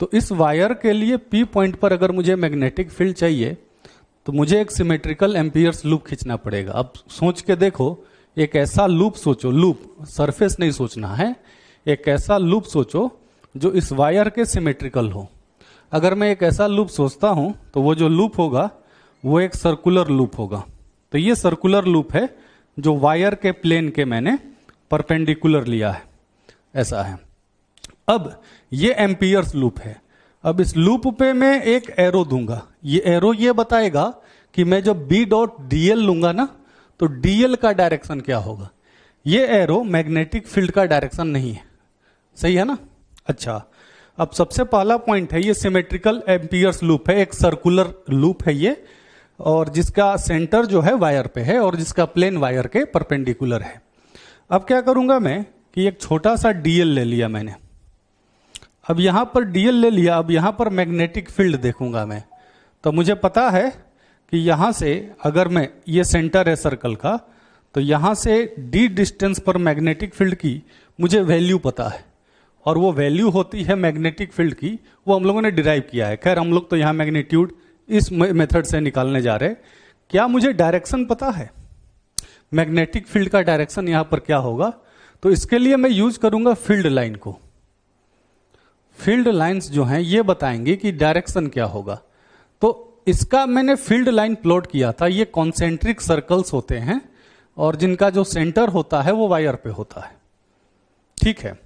तो इस वायर के लिए P पॉइंट पर अगर मुझे मैग्नेटिक फील्ड चाहिए तो मुझे एक सिमेट्रिकल एम्पियर्स लूप खींचना पड़ेगा। अब सोच के देखो, एक ऐसा लूप सोचो, लूप सरफेस नहीं सोचना है, एक ऐसा लूप सोचो जो इस वायर के सिमेट्रिकल हो। अगर मैं एक ऐसा लूप सोचता हूं तो वो जो लूप होगा वो एक सर्कुलर लूप होगा। तो ये सर्कुलर लूप है जो वायर के प्लेन के मैंने परपेंडिकुलर लिया है, ऐसा है। अब ये एम्पियर्स लूप है। अब इस लूप पे मैं एक एरो दूंगा, ये एरो ये बताएगा कि मैं जब B डॉट DL लूंगा ना तो DL का डायरेक्शन क्या होगा। ये एरो मैग्नेटिक फील्ड का डायरेक्शन नहीं है, सही है ना। अच्छा, अब सबसे पहला पॉइंट है ये सिमेट्रिकल एम्पियर्स लूप है, एक सर्कुलर लूप है ये, और जिसका सेंटर जो है वायर पे है और जिसका प्लेन वायर के परपेंडिकुलर है। अब क्या करूंगा मैं कि एक छोटा सा DL ले लिया मैंने। अब यहां पर DL ले लिया, अब यहां पर मैग्नेटिक फील्ड देखूंगा मैं, तो मुझे पता है कि यहां से अगर मैं, ये सेंटर है सर्कल का, तो यहां से D डिस्टेंस पर मैग्नेटिक फील्ड की मुझे वैल्यू पता है, और वो वैल्यू होती है मैग्नेटिक फील्ड की, वो हम लोगों ने डिराइव किया है। खैर हम लोग तो यहां मैग्नीट्यूड इस मेथड से निकालने जा रहे हैं। क्या मुझे डायरेक्शन पता है, मैग्नेटिक फील्ड का डायरेक्शन यहां पर क्या होगा? तो इसके लिए मैं यूज करूंगा फील्ड लाइन को। फील्ड लाइंस जो हैं ये बताएंगे कि डायरेक्शन क्या होगा। तो इसका मैंने फील्ड लाइन प्लॉट किया था। ये कॉन्सेंट्रिक सर्कल्स होते हैं और जिनका जो सेंटर होता है वो वायर पे होता है, ठीक है।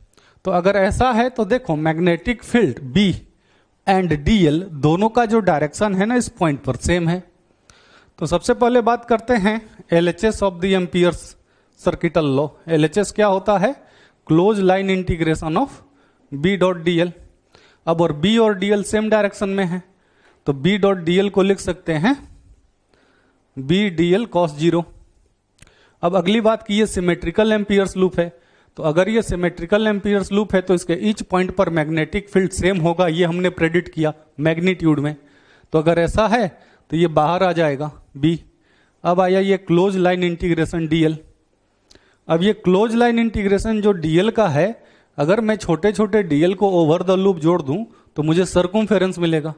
तो अगर ऐसा है तो देखो magnetic field B and DL दोनों का जो डायरेक्शन है ना इस पॉइंट पर सेम है। तो सबसे पहले बात करते हैं LHS of the amperes circuital law. LHS क्या होता है? Close line integration of B dot DL। अब और B और DL सेम डायरेक्शन में है तो B डॉट DL को लिख सकते हैं B DL cos 0। अब अगली बात की ये सिमेट्रिकल एम्पियर्स लूप है, तो अगर ये सिमेट्रिकल एम्पियर्स लूप है तो इसके ईच पॉइंट पर मैग्नेटिक फील्ड सेम होगा, ये हमने प्रेडिक्ट किया मैग्नीट्यूड में। तो अगर ऐसा है तो ये बाहर आ जाएगा B। अब आया ये क्लोज लाइन इंटीग्रेशन DL। अब ये क्लोज लाइन इंटीग्रेशन जो DL का है, अगर मैं छोटे छोटे DL को ओवर द लूप जोड़ दूं तो मुझे सर्कुम्फेरेंस मिलेगा।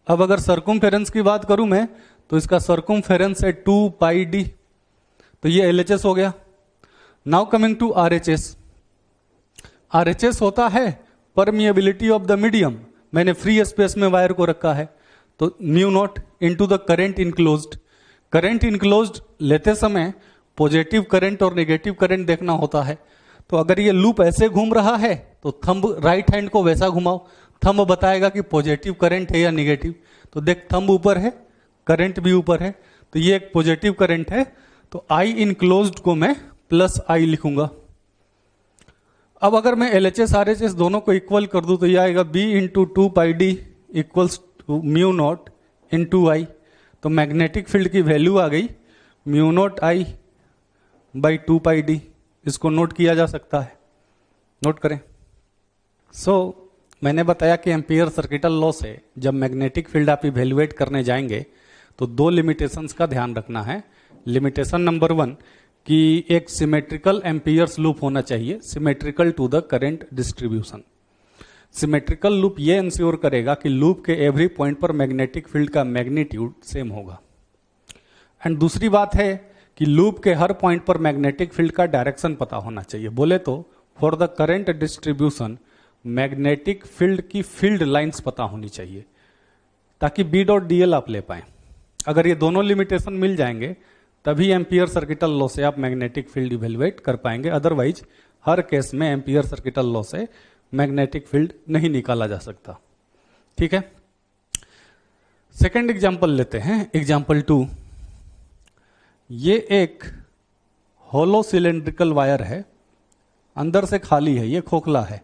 अब अगर सर्कुम्फेरेंस की बात करूं मैं तो इसका सर्कुम्फेरेंस है 2 पाई D, तो ये LHS हो गया। Now coming to RHS। RHS होता है परमिएबिलिटी ऑफ द मीडियम। मैंने फ्री स्पेस में वायर को रखा है तो mu not into the current enclosed. Current enclosed लेते समय पॉजिटिव करंट और नेगेटिव करंट देखना होता है। तो अगर ये लूप ऐसे घूम रहा है तो थंब राइट हैंड को वैसा घुमाओ, थंब बताएगा कि पॉजिटिव करंट है या नेगेटिव। तो देख थंब ऊपर है, करंट भी ऊपर है, तो ये एक पॉजिटिव करंट है, तो आई इनक्लोज्ड को मैं प्लस आई लिखूंगा। अब अगर मैं LHS RHS दोनों को इक्वल कर दूं तो ये आएगा B into 2 pi D equals to mu naught into I. तो मैग्नेटिक फील्ड की वैल्यू आ गई mu naught I by 2 pi D। इसको नोट किया जा सकता है, नोट करें। मैंने बताया कि एम्पियर सर्किटल लॉ से जब मैग्नेटिक फील्ड आप इवेल्युएट करने जाएंगे तो दो लिमिटेशंस का ध्यान रखना है। लिमिटेशन नंबर 1 कि एक सिमेट्रिकल एम्पियर्स लूप होना चाहिए, symmetrical to the current distribution. Symmetrical loop ये इंश्योर करेगा कि लूप के एवरी पॉइंट पर मैग्नेटिक फील्ड का मैग्नीट्यूड सेम होगा। एंड दूसरी बात है कि लूप के हर पॉइंट पर मैग्नेटिक फील्ड का डायरेक्शन पता होना चाहिए। बोले तो for the current distribution magnetic field की फील्ड लाइंस पता होनी चाहिए ताकि B डॉट DL आप ले पाए। अगर ये दोनों लिमिटेशन मिल जाएंगे तभी एम्पियर सर्किटल लॉ से आप मैग्नेटिक फील्ड इवेल्युएट कर पाएंगे। अदरवाइज हर केस में एम्पियर सर्किटल लॉ से मैग्नेटिक फील्ड नहीं निकाला जा सकता, ठीक है। सेकेंड एग्जाम्पल लेते हैं, एग्जाम्पल 2। ये एक होलो सिलेंड्रिकल वायर है, अंदर से खाली है, ये खोखला है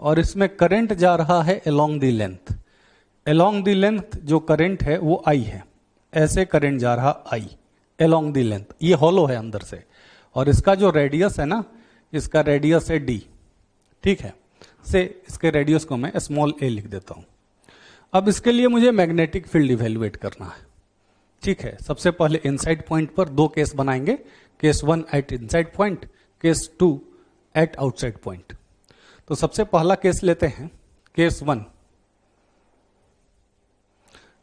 और इसमें करंट जा रहा है along the length. Along the length जो करंट है वो I है, ऐसे करंट जा रहा I अलोंग द लेंथ। ये होलो है अंदर से और इसका जो रेडियस है ना, इसका रेडियस है D, ठीक है। से इसके रेडियस को मैं स्मॉल a लिख देता हूं। अब इसके लिए मुझे मैग्नेटिक फील्ड इवेल्युएट करना है, ठीक है। सबसे पहले इनसाइड पॉइंट पर दो केस बनाएंगे, case 1 at inside point, case 2 at outside point. तो सबसे पहला केस लेते हैं, case 1।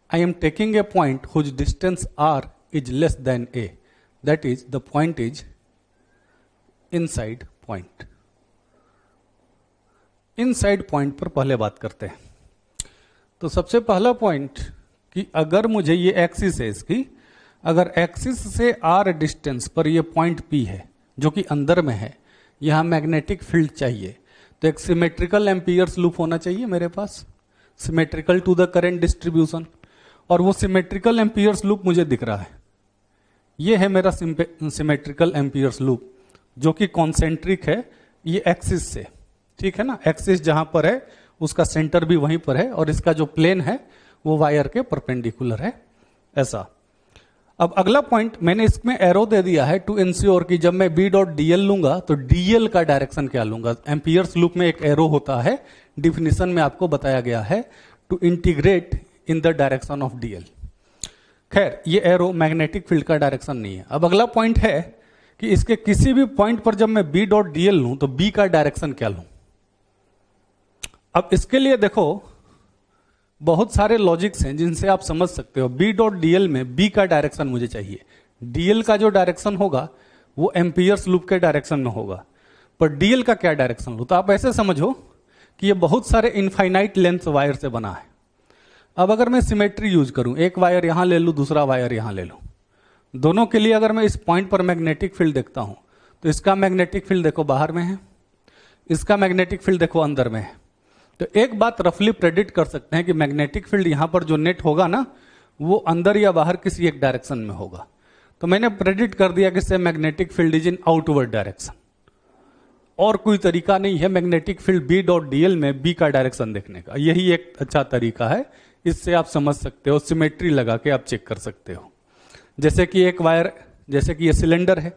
I am taking a point whose distance r is less than a, that is the point is inside point. Inside point पर पहले बात करते हैं। तो सबसे पहला पॉइंट कि अगर मुझे ये एक्सिस है इसकी, अगर एक्सिस से आर डिस्टेंस पर ये पॉइंट पी है जो कि अंदर में है, यहां मैग्नेटिक फील्ड चाहिए, तो एक सिमेट्रिकल एम्पियर्स लूप होना चाहिए मेरे पास, symmetrical to the current distribution. और वो सिमेट्रिकल एम्पियर्स लूप मुझे दिख रहा है, ये है मेरा सिमेट्रिकल एम्पियर्स लूप जो कि कॉन्सेंट्रिक है ये एक्सिस से, ठीक है ना। एक्सिस जहां पर है उसका सेंटर भी वहीं पर है और इसका जो प्लेन है वो वायर के परपेंडिकुलर है, ऐसा। अब अगला पॉइंट मैंने इसमें एरो दे दिया है टू इंश्योर कि जब मैं बी डॉट डीएल लूंगा तो डीएल का डायरेक्शन क्या लूंगा। एम्पियर्स लूप में एक एरो होता है, डिफिनेशन में आपको बताया गया है to integrate in the direction of dl. खैर ये एरो मैग्नेटिक फील्ड का डायरेक्शन नहीं है। अब अगला पॉइंट है कि इसके किसी भी पॉइंट पर जब मैं बी डॉट डीएल लूं तो बी का डायरेक्शन क्या लूं। अब इसके लिए देखो बहुत सारे लॉजिक्स हैं जिनसे आप समझ सकते हो। बी डॉट डीएल में बी का डायरेक्शन मुझे चाहिए, डीएल का जो डायरेक्शन होगा वो एम्पियर्स लूप के डायरेक्शन में होगा, पर डीएल का क्या डायरेक्शन लो। तो आप ऐसे समझो कि ये बहुत सारे इनफाइनाइट लेंथ वायर से बना है। अब अगर मैं सिमेट्री यूज करूं, एक वायर यहां ले लूं, दूसरा वायर यहां ले लूं, दोनों के लिए अगर मैं इस पॉइंट पर मैग्नेटिक फील्ड देखता हूं तो इसका मैग्नेटिक फील्ड देखो बाहर में है, इसका मैग्नेटिक फील्ड देखो अंदर में है। तो एक बात रफली प्रेडिक्ट कर सकते हैं कि मैग्नेटिक फील्ड यहां पर जो नेट होगा ना वो अंदर या बाहर किसी एक डायरेक्शन में होगा। तो मैंने प्रेडिक्ट कर दिया कि से magnetic field is in outward direction, और कोई तरीका नहीं है magnetic field B dot dl में बी का डायरेक्शन देखने का। यही एक अच्छा तरीका है, इससे आप समझ सकते हो, सिमेट्री लगा के आप चेक कर सकते हो। जैसे कि एक वायर, जैसे कि ये सिलेंडर है,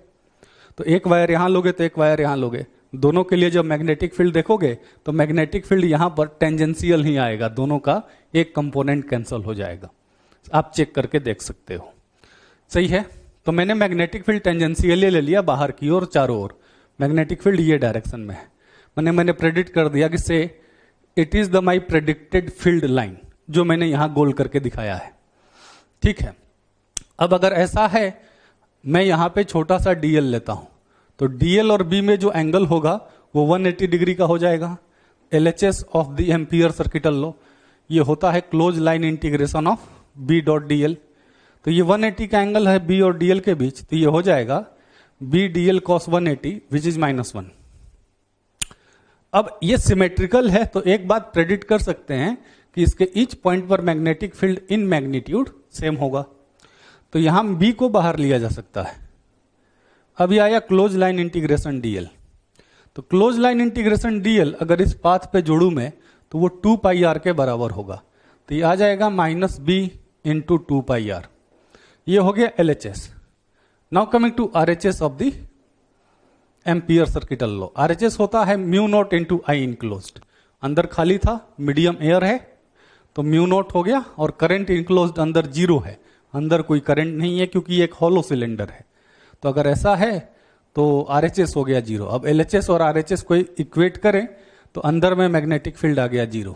तो एक वायर यहां लोगे तो एक वायर यहां लोगे, दोनों के लिए जब मैग्नेटिक फील्ड देखोगे तो मैग्नेटिक फील्ड यहां पर टेंजेंशियल ही आएगा, दोनों का एक कंपोनेंट कैंसिल हो जाएगा। आप चेक करके देख सकते हो, सही है। तो मैंने मैग्नेटिक फील्ड टेंजेंशियल ले लिया बाहर की ओर, चारों ओर मैग्नेटिक फील्ड ये डायरेक्शन में है। मैंने प्रेडिक्ट कर दिया कि से it is the my predicted field line, जो मैंने यहां गोल करके दिखाया है, ठीक है। अब अगर ऐसा है, मैं यहां पे छोटा सा डीएल लेता हूं, तो डीएल और बी में जो एंगल होगा वो 180 डिग्री का हो जाएगा। LHS of the Ampere circuital law ये होता है close line integration of B dot dl. तो ये 180 का एंगल है बी और डीएल के बीच, तो ये हो जाएगा B dl cos 180 which is -1। अब ये सिमेट्रिकल है, तो एक बात प्रेडिक्ट कर सकते हैं कि इसके ईच पॉइंट पर magnetic field in magnitude same होगा। तो यहां बी को बाहर लिया जा सकता है। अभी आया क्लोज लाइन इंटीग्रेशन डीएल। तो क्लोज लाइन इंटीग्रेशन डीएल अगर इस पाथ पे जोड़ू मैं तो वो 2 पाई आर के बराबर होगा। तो ये आ जाएगा -b इंटू 2 पाई आर। ये हो गया LHS. Now coming to RHS of the Ampere circuital law. RHS होता है mu naught into I enclosed. अंदर खाली था, मीडियम एयर है, तो म्यू नॉट हो गया, और करंट इनक्लोज्ड अंदर 0 है, अंदर कोई करंट नहीं है क्योंकि ये एक हॉलो सिलेंडर है। तो अगर ऐसा है तो आरएचएस हो गया 0। अब एलएचएस और आरएचएस को इक्वेट करें तो अंदर में मैग्नेटिक फील्ड आ गया 0।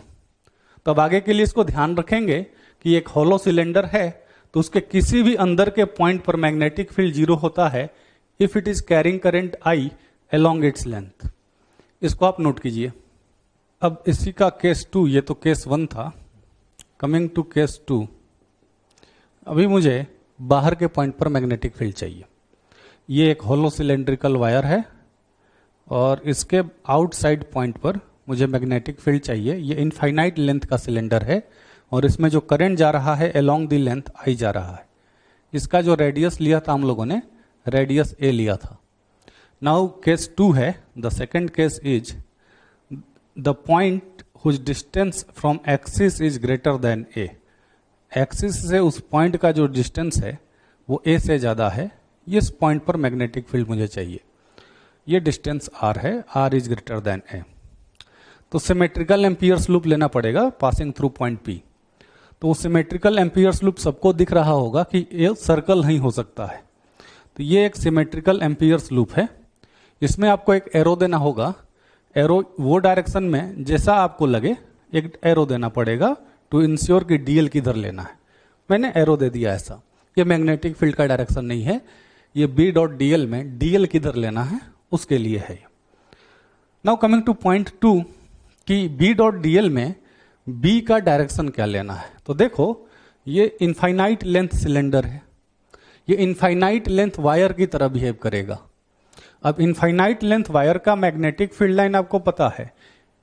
तो अब आगे के लिए इसको ध्यान रखेंगे कि एक हॉलो सिलेंडर है तो उसके किसी भी अंदर के पॉइंट पर मैग्नेटिक फील्ड 0 होता है if it is carrying current I along its length. इसको आप नोट कीजिए। अब इसी का केस 2, ये तो केस 1 था। कमिंग टू केस 2, अभी मुझे बाहर के पॉइंट पर मैग्नेटिक फील्ड चाहिए। ये एक होलो सिलेंड्रिकल वायर है और इसके आउटसाइड पॉइंट पर मुझे मैग्नेटिक फील्ड चाहिए। ये इनफाइनाइट लेंथ का सिलेंडर है और इसमें जो करंट जा रहा है अलोंग द लेंथ आई जा रहा है। इसका जो रेडियस लिया था हम लोगों ने, रेडियस ए लिया था। नाउ केस 2 है, the second case is the point whose distance from axis is greater than a. Axis से उस पॉइंट का जो डिस्टेंस है वो ए से ज्यादा है। इस पॉइंट पर मैग्नेटिक फील्ड मुझे चाहिए। ये डिस्टेंस आर है, आर इज ग्रेटर देन ए। तो सिमेट्रिकल एम्पियर्स लूप लेना पड़ेगा पासिंग थ्रू पॉइंट पी। तो सिमेट्रिकल एम्पियर्स लूप सबको दिख रहा होगा कि ये सर्कल नहीं हो सकता है। तो ये एक सिमेट्रिकल एम्पियर्स लूप है। इसमें आपको एक एरो देना होगा। एरो वो डायरेक्शन में जैसा आपको लगे एक एरो देना पड़ेगा टू इंश्योर कि डीएल किधर लेना है। मैंने एरो दे दिया ऐसा, ये मैग्नेटिक फील्ड का डायरेक्शन नहीं है, ये बी डॉट डीएल में डीएल किधर लेना है उसके लिए है। नाउ कमिंग टू पॉइंट 2 कि बी डॉट डीएल में बी का डायरेक्शन क्या लेना है। तो देखो ये इनफाइनाइट लेंथ सिलेंडर है, ये इनफाइनाइट लेंथ वायर की तरह बिहेव करेगा। अब इनफाइनाइट लेंथ वायर का मैग्नेटिक फील्ड लाइन आपको पता है,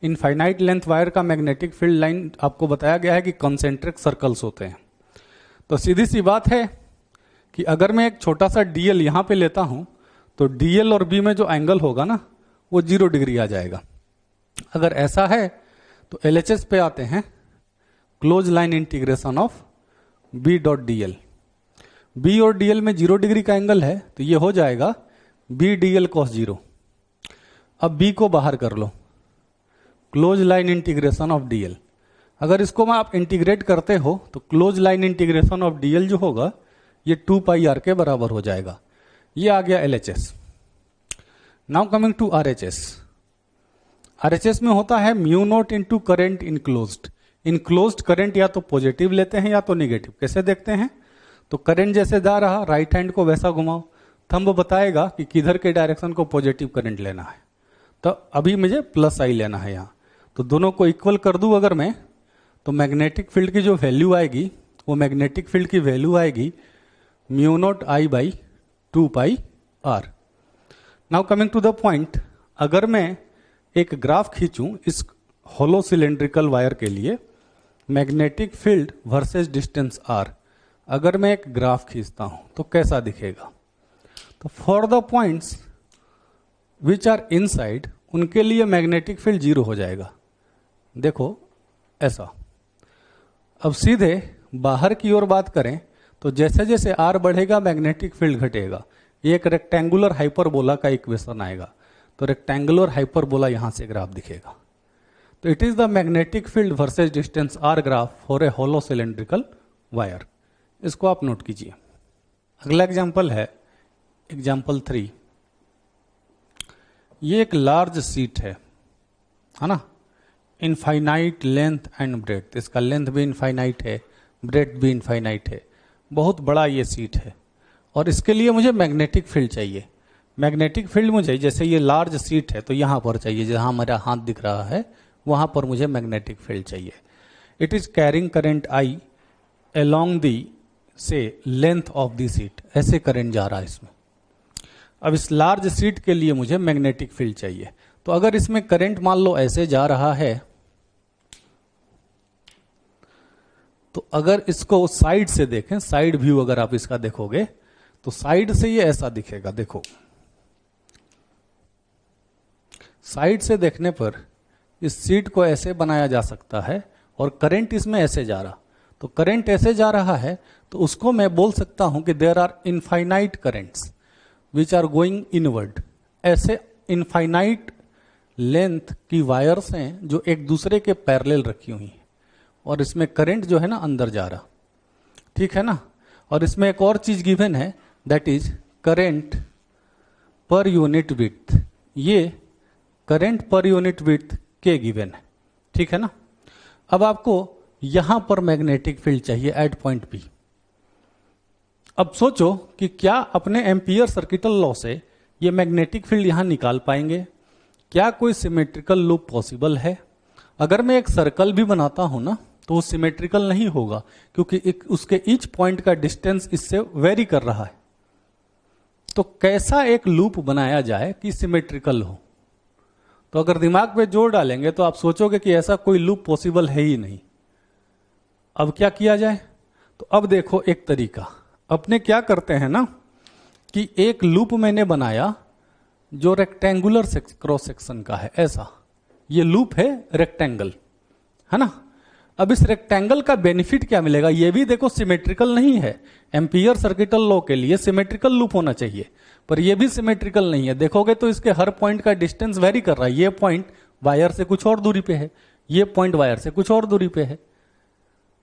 इनफाइनाइट लेंथ वायर का मैग्नेटिक फील्ड लाइन आपको बताया गया है कि कॉन्सेंट्रिक सर्कल्स होते हैं। तो सीधी सी बात है कि अगर मैं एक छोटा सा डीएल यहां पे लेता हूं तो डीएल और बी में जो एंगल होगा ना वो 0 डिग्री आ जाएगा। अगर ऐसा है तो एलएचएस पे आते हैं, close line integration of B dot dl. B और डीएल में 0 डिग्री का एंगल है तो ये हो जाएगा बी डीएल कॉस 0। अब बी को बाहर कर लो, close line integration of dl. अगर इसको मैं आप इंटीग्रेट करते हो तो close line integration of dl जो होगा ये 2 पाई आर के बराबर हो जाएगा। ये आ गया LHS. Now coming to RHS. RHS में होता है mu not into current enclosed. Enclosed current या तो पॉजिटिव लेते हैं या तो निगेटिव। कैसे देखते हैं? तो करंट जैसे जा रहा राइट हैंड को वैसा घुमाओ, थंब बताएगा कि किधर के डायरेक्शन को पॉजिटिव करंट लेना है। तो अभी मुझे प्लस आई लेना है यहाँ, तो दोनों को इक्वल कर दूं अगर मैं, तो मैग्नेटिक फील्ड की जो वैल्यू आएगी वो मैग्नेटिक फील्ड की वैल्यू आएगी mu naught I by 2 pi R. Now coming to the point, अगर मैं एक ग्राफ खींचूं इस होलो सिलेंड्रिकल वायर के लिए, magnetic field versus distance R, अगर मैं एक ग्राफ खींचता हूं तो कैसा दिखेगा? तो for the points which are inside, उनके लिए मैग्नेटिक फील्ड 0 हो जाएगा। देखो ऐसा। अब सीधे बाहर की ओर बात करें तो जैसे जैसे आर बढ़ेगा मैग्नेटिक फील्ड घटेगा। ये एक रेक्टेंगुलर हाइपरबोला का इक्वेशन आएगा, तो रेक्टेंगुलर हाइपरबोला यहां से ग्राफ दिखेगा। तो it is the magnetic field versus distance R graph for a hollow cylindrical wire. इसको आप नोट कीजिए। अगला एग्जांपल है एग्जांपल 3। ये एक लार्ज सीट है ना, इनफाइनाइट लेंथ एंड ब्रेड्थ। इसका लेंथ भी इनफाइनाइट है, ब्रेड्थ भी इनफाइनाइट है, बहुत बड़ा ये सीट है। और इसके लिए मुझे मैग्नेटिक फील्ड चाहिए। मैग्नेटिक फील्ड मुझे, जैसे ये लार्ज सीट है तो यहां पर चाहिए, जहां मेरा हाथ दिख रहा है वहां पर मुझे मैग्नेटिक फील्ड चाहिए। It is carrying current I along the से लेंथ ऑफ दी सीट, ऐसे करंट जा रहा है इसमें। अब इस लार्ज सीट के लिए मुझे मैग्नेटिक फील्ड चाहिए। तो अगर इसमें करंट मान लो ऐसे जा रहा है, तो अगर इसको साइड से देखें, साइड व्यू अगर आप इसका देखोगे तो साइड से ये ऐसा दिखेगा। देखो साइड से देखने पर इस सीट को ऐसे बनाया जा सकता है और करंट इसमें ऐसे जा रहा। तो करंट ऐसे जा रहा है तो उसको मैं बोल सकता हूं कि there are infinite currents which are going inward. ऐसे इनफाइनाइट लेंथ की वायर्स हैं जो एक दूसरे के पैरेलल रखी हुई हैं और इसमें करंट जो है ना अंदर जा रहा, ठीक है ना। और इसमें एक और चीज गिवन है, that is current per unit width. ये करंट पर यूनिट विड्थ के गिवन है, ठीक है ना। अब आपको यहां पर मैग्नेटिक फील्ड चाहिए एट पॉइंट पी। अब सोचो कि क्या अपने एम्पियर सर्किटल लॉ से ये मैग्नेटिक फील्ड यहां निकाल पाएंगे? क्या कोई सिमेट्रिकल लूप पॉसिबल है? अगर मैं एक सर्कल भी बनाता हूं ना तो वो सिमेट्रिकल नहीं होगा, क्योंकि उसके ईच पॉइंट का डिस्टेंस इससे वेरी कर रहा है। तो कैसा एक लूप बनाया जाए कि सिमेट्रिकल हो? तो अगर दिमाग में जोर डालेंगे तो आप सोचोगे कि ऐसा कोई लूप पॉसिबल है ही नहीं। अब क्या किया जाए? तो अब देखो एक तरीका। अपने क्या करते हैं ना कि एक लूप मैंने बनाया जो रेक्टेंगुलर क्रॉस सेक्शन का है, ऐसा ये लूप है रेक्टेंगल, है ना। अब इस रेक्टेंगल का बेनिफिट क्या मिलेगा? ये भी देखो सिमेट्रिकल नहीं है। एम्पियर सर्किटल लॉ के लिए सिमेट्रिकल लूप होना चाहिए, पर ये भी सिमेट्रिकल नहीं है। देखोगे तो इसके हर पॉइंट का डिस्टेंस वेरी कर रहा है। ये पॉइंट वायर से कुछ और दूरी पे है, ये पॉइंट वायर से कुछ और दूरी पे है।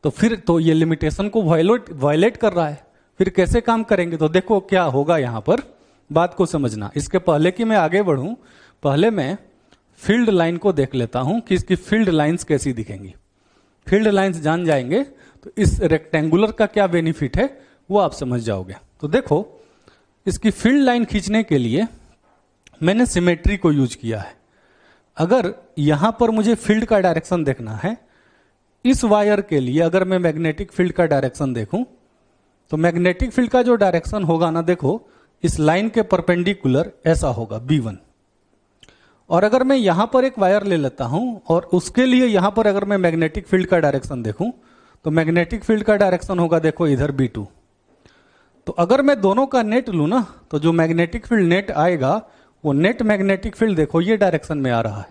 तो फिर तो ये लिमिटेशन को वायलेट कर रहा है। फिर कैसे काम करेंगे? तो देखो क्या होगा यहां पर, बात को समझना। इसके पहले कि मैं आगे बढ़ूं, पहले मैं फील्ड लाइन को देख लेता हूं कि इसकी फील्ड लाइंस कैसी दिखेंगी। फील्ड लाइंस जान जाएंगे तो इस रेक्टेंगुलर का क्या बेनिफिट है वो आप समझ जाओगे। तो देखो, इसकी फील्ड लाइन खींचने के लिए मैंने सिमेट्री को यूज किया है। अगर यहां पर मुझे फील्ड का डायरेक्शन देखना है, इस वायर के लिए अगर मैं मैग्नेटिक फील्ड का डायरेक्शन देखूं, तो मैग्नेटिक फील्ड का जो डायरेक्शन होगा ना, देखो इस लाइन के परपेंडिकुलर ऐसा होगा B1। और अगर मैं यहां पर एक वायर ले लेता हूं और उसके लिए यहां पर अगर मैं मैग्नेटिक फील्ड का डायरेक्शन देखूं, तो मैग्नेटिक फील्ड का डायरेक्शन होगा देखो इधर B2। तो अगर मैं दोनों का नेट लूं ना, तो जो मैग्नेटिक फील्ड नेट आएगा वो नेट मैग्नेटिक फील्ड देखो ये डायरेक्शन में आ रहा है।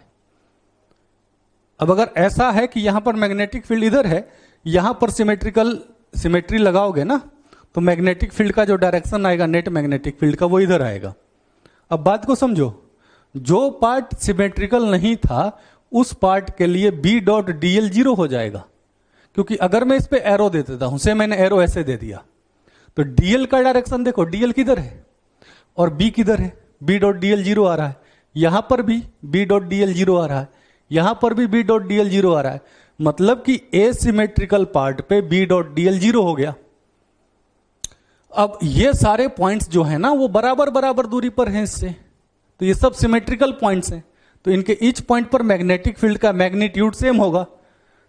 अब अगर ऐसा है कि यहां पर मैग्नेटिक फील्ड इधर है, यहां पर सिमेट्री लगाओगे ना, तो मैग्नेटिक फील्ड का जो डायरेक्शन आएगा नेट मैग्नेटिक फील्ड का वो इधर आएगा। अब बात को समझो, जो पार्ट सिमेट्रिकल नहीं था उस पार्ट के लिए B.dl 0 हो जाएगा, क्योंकि अगर मैं इस पे एरो दे देता हूं, से मैंने एरो ऐसे दे दिया, तो dl का डायरेक्शन देखो, dl किधर है और b किधर है, B.dl 0 आ रहा है। यहां पर भी B.dl 0 आ रहा है, यहां पर भी B.dl 0 आ रहा है। मतलब कि एसिमेट्रिकल पार्ट पे B.dl 0 हो गया। अब ये सारे पॉइंट्स जो है ना वो बराबर बराबर दूरी पर हैं इससे, तो ये सब सिमेट्रिकल पॉइंट्स हैं, तो इनके ईच पॉइंट पर मैग्नेटिक फील्ड का मैग्नीट्यूड सेम होगा।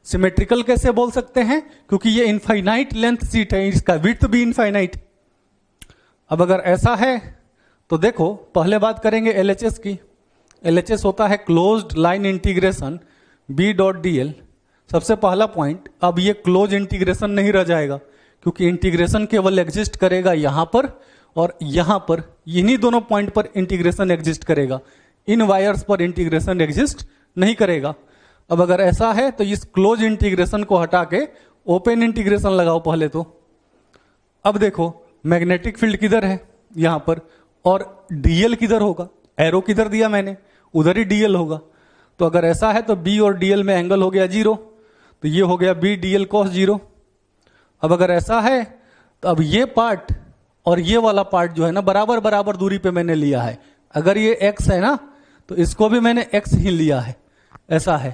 सिमेट्रिकल कैसे बोल सकते हैं? क्योंकि ये इनफाइनाइट लेंथ शीट है, इसका विड्थ भी इनफाइनाइट। अब अगर ऐसा है तो देखो, पहले बात करेंगे LHS की। LHS होता है क्लोज्ड लाइन इंटीग्रेशन B.dl। सबसे पहला पॉइंट, अब ये क्लोज इंटीग्रेशन नहीं रह जाएगा, क्योंकि इंटीग्रेशन केवल एग्जिस्ट करेगा यहां पर और यहां पर, इन्हीं दोनों पॉइंट पर इंटीग्रेशन एग्जिस्ट करेगा, इन वायर्स पर इंटीग्रेशन एग्जिस्ट नहीं करेगा। अब अगर ऐसा है तो इस क्लोज इंटीग्रेशन को हटा के ओपन इंटीग्रेशन लगाओ पहले तो। अब देखो मैग्नेटिक फील्ड किधर है, यहां पर, और dl किधर होगा, एरो किधर दिया मैंने, उधर ही dl होगा। तो अगर ऐसा है तो b और dl में एंगल हो गया 0, तो ये हो गया b dl cos 0। अब अगर ऐसा है तो अब ये पार्ट और ये वाला पार्ट जो है ना बराबर बराबर दूरी पे मैंने लिया है। अगर ये x है ना तो इसको भी मैंने x ही लिया है, ऐसा है।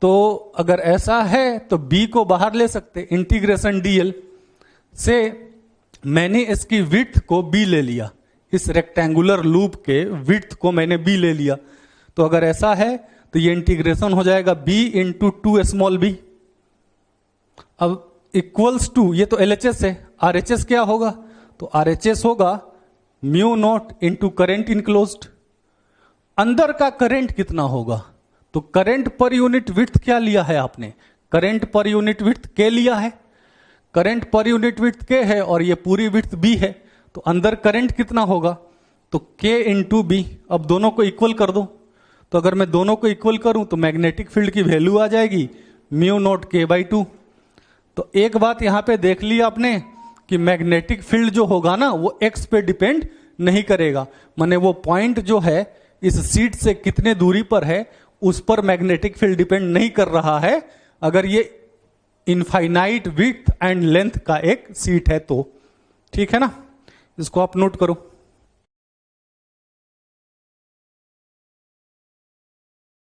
तो अगर ऐसा है तो b को बाहर ले सकते, इंटीग्रेशन dl से मैंने इसकी विड्थ को b ले लिया, इस रेक्टेंगुलर लूप के विड्थ को मैंने b ले लिया। तो अगर ऐसा है तो ये इंटीग्रेशन हो जाएगा b इंटू 2b। अब इक्वल्स टू, ये तो LHS है, RHS क्या होगा, तो RHS होगा mu naught into current enclosed. अंदर का करंट कितना होगा, तो करंट पर यूनिट विड्थ क्या लिया है आपने, current per unit width K लिया है, current per unit width K है और ये पूरी विड्थ B है, तो अंदर करंट कितना होगा, तो K इंटू B। अब दोनों को इक्वल कर दो, तो अगर मैं दोनों को इक्वल करूं तो मैग्नेटिक फील्ड की वैल्यू आ जाएगी म्यू नॉट K/2। तो एक बात यहां पे देख ली आपने कि मैग्नेटिक फील्ड जो होगा ना वो x पे डिपेंड नहीं करेगा, माने वो पॉइंट जो है इस शीट से कितने दूरी पर है उस पर मैग्नेटिक फील्ड डिपेंड नहीं कर रहा है, अगर ये इनफाइनाइट विड्थ एंड लेंथ का एक शीट है तो। ठीक है ना, इसको आप नोट करो।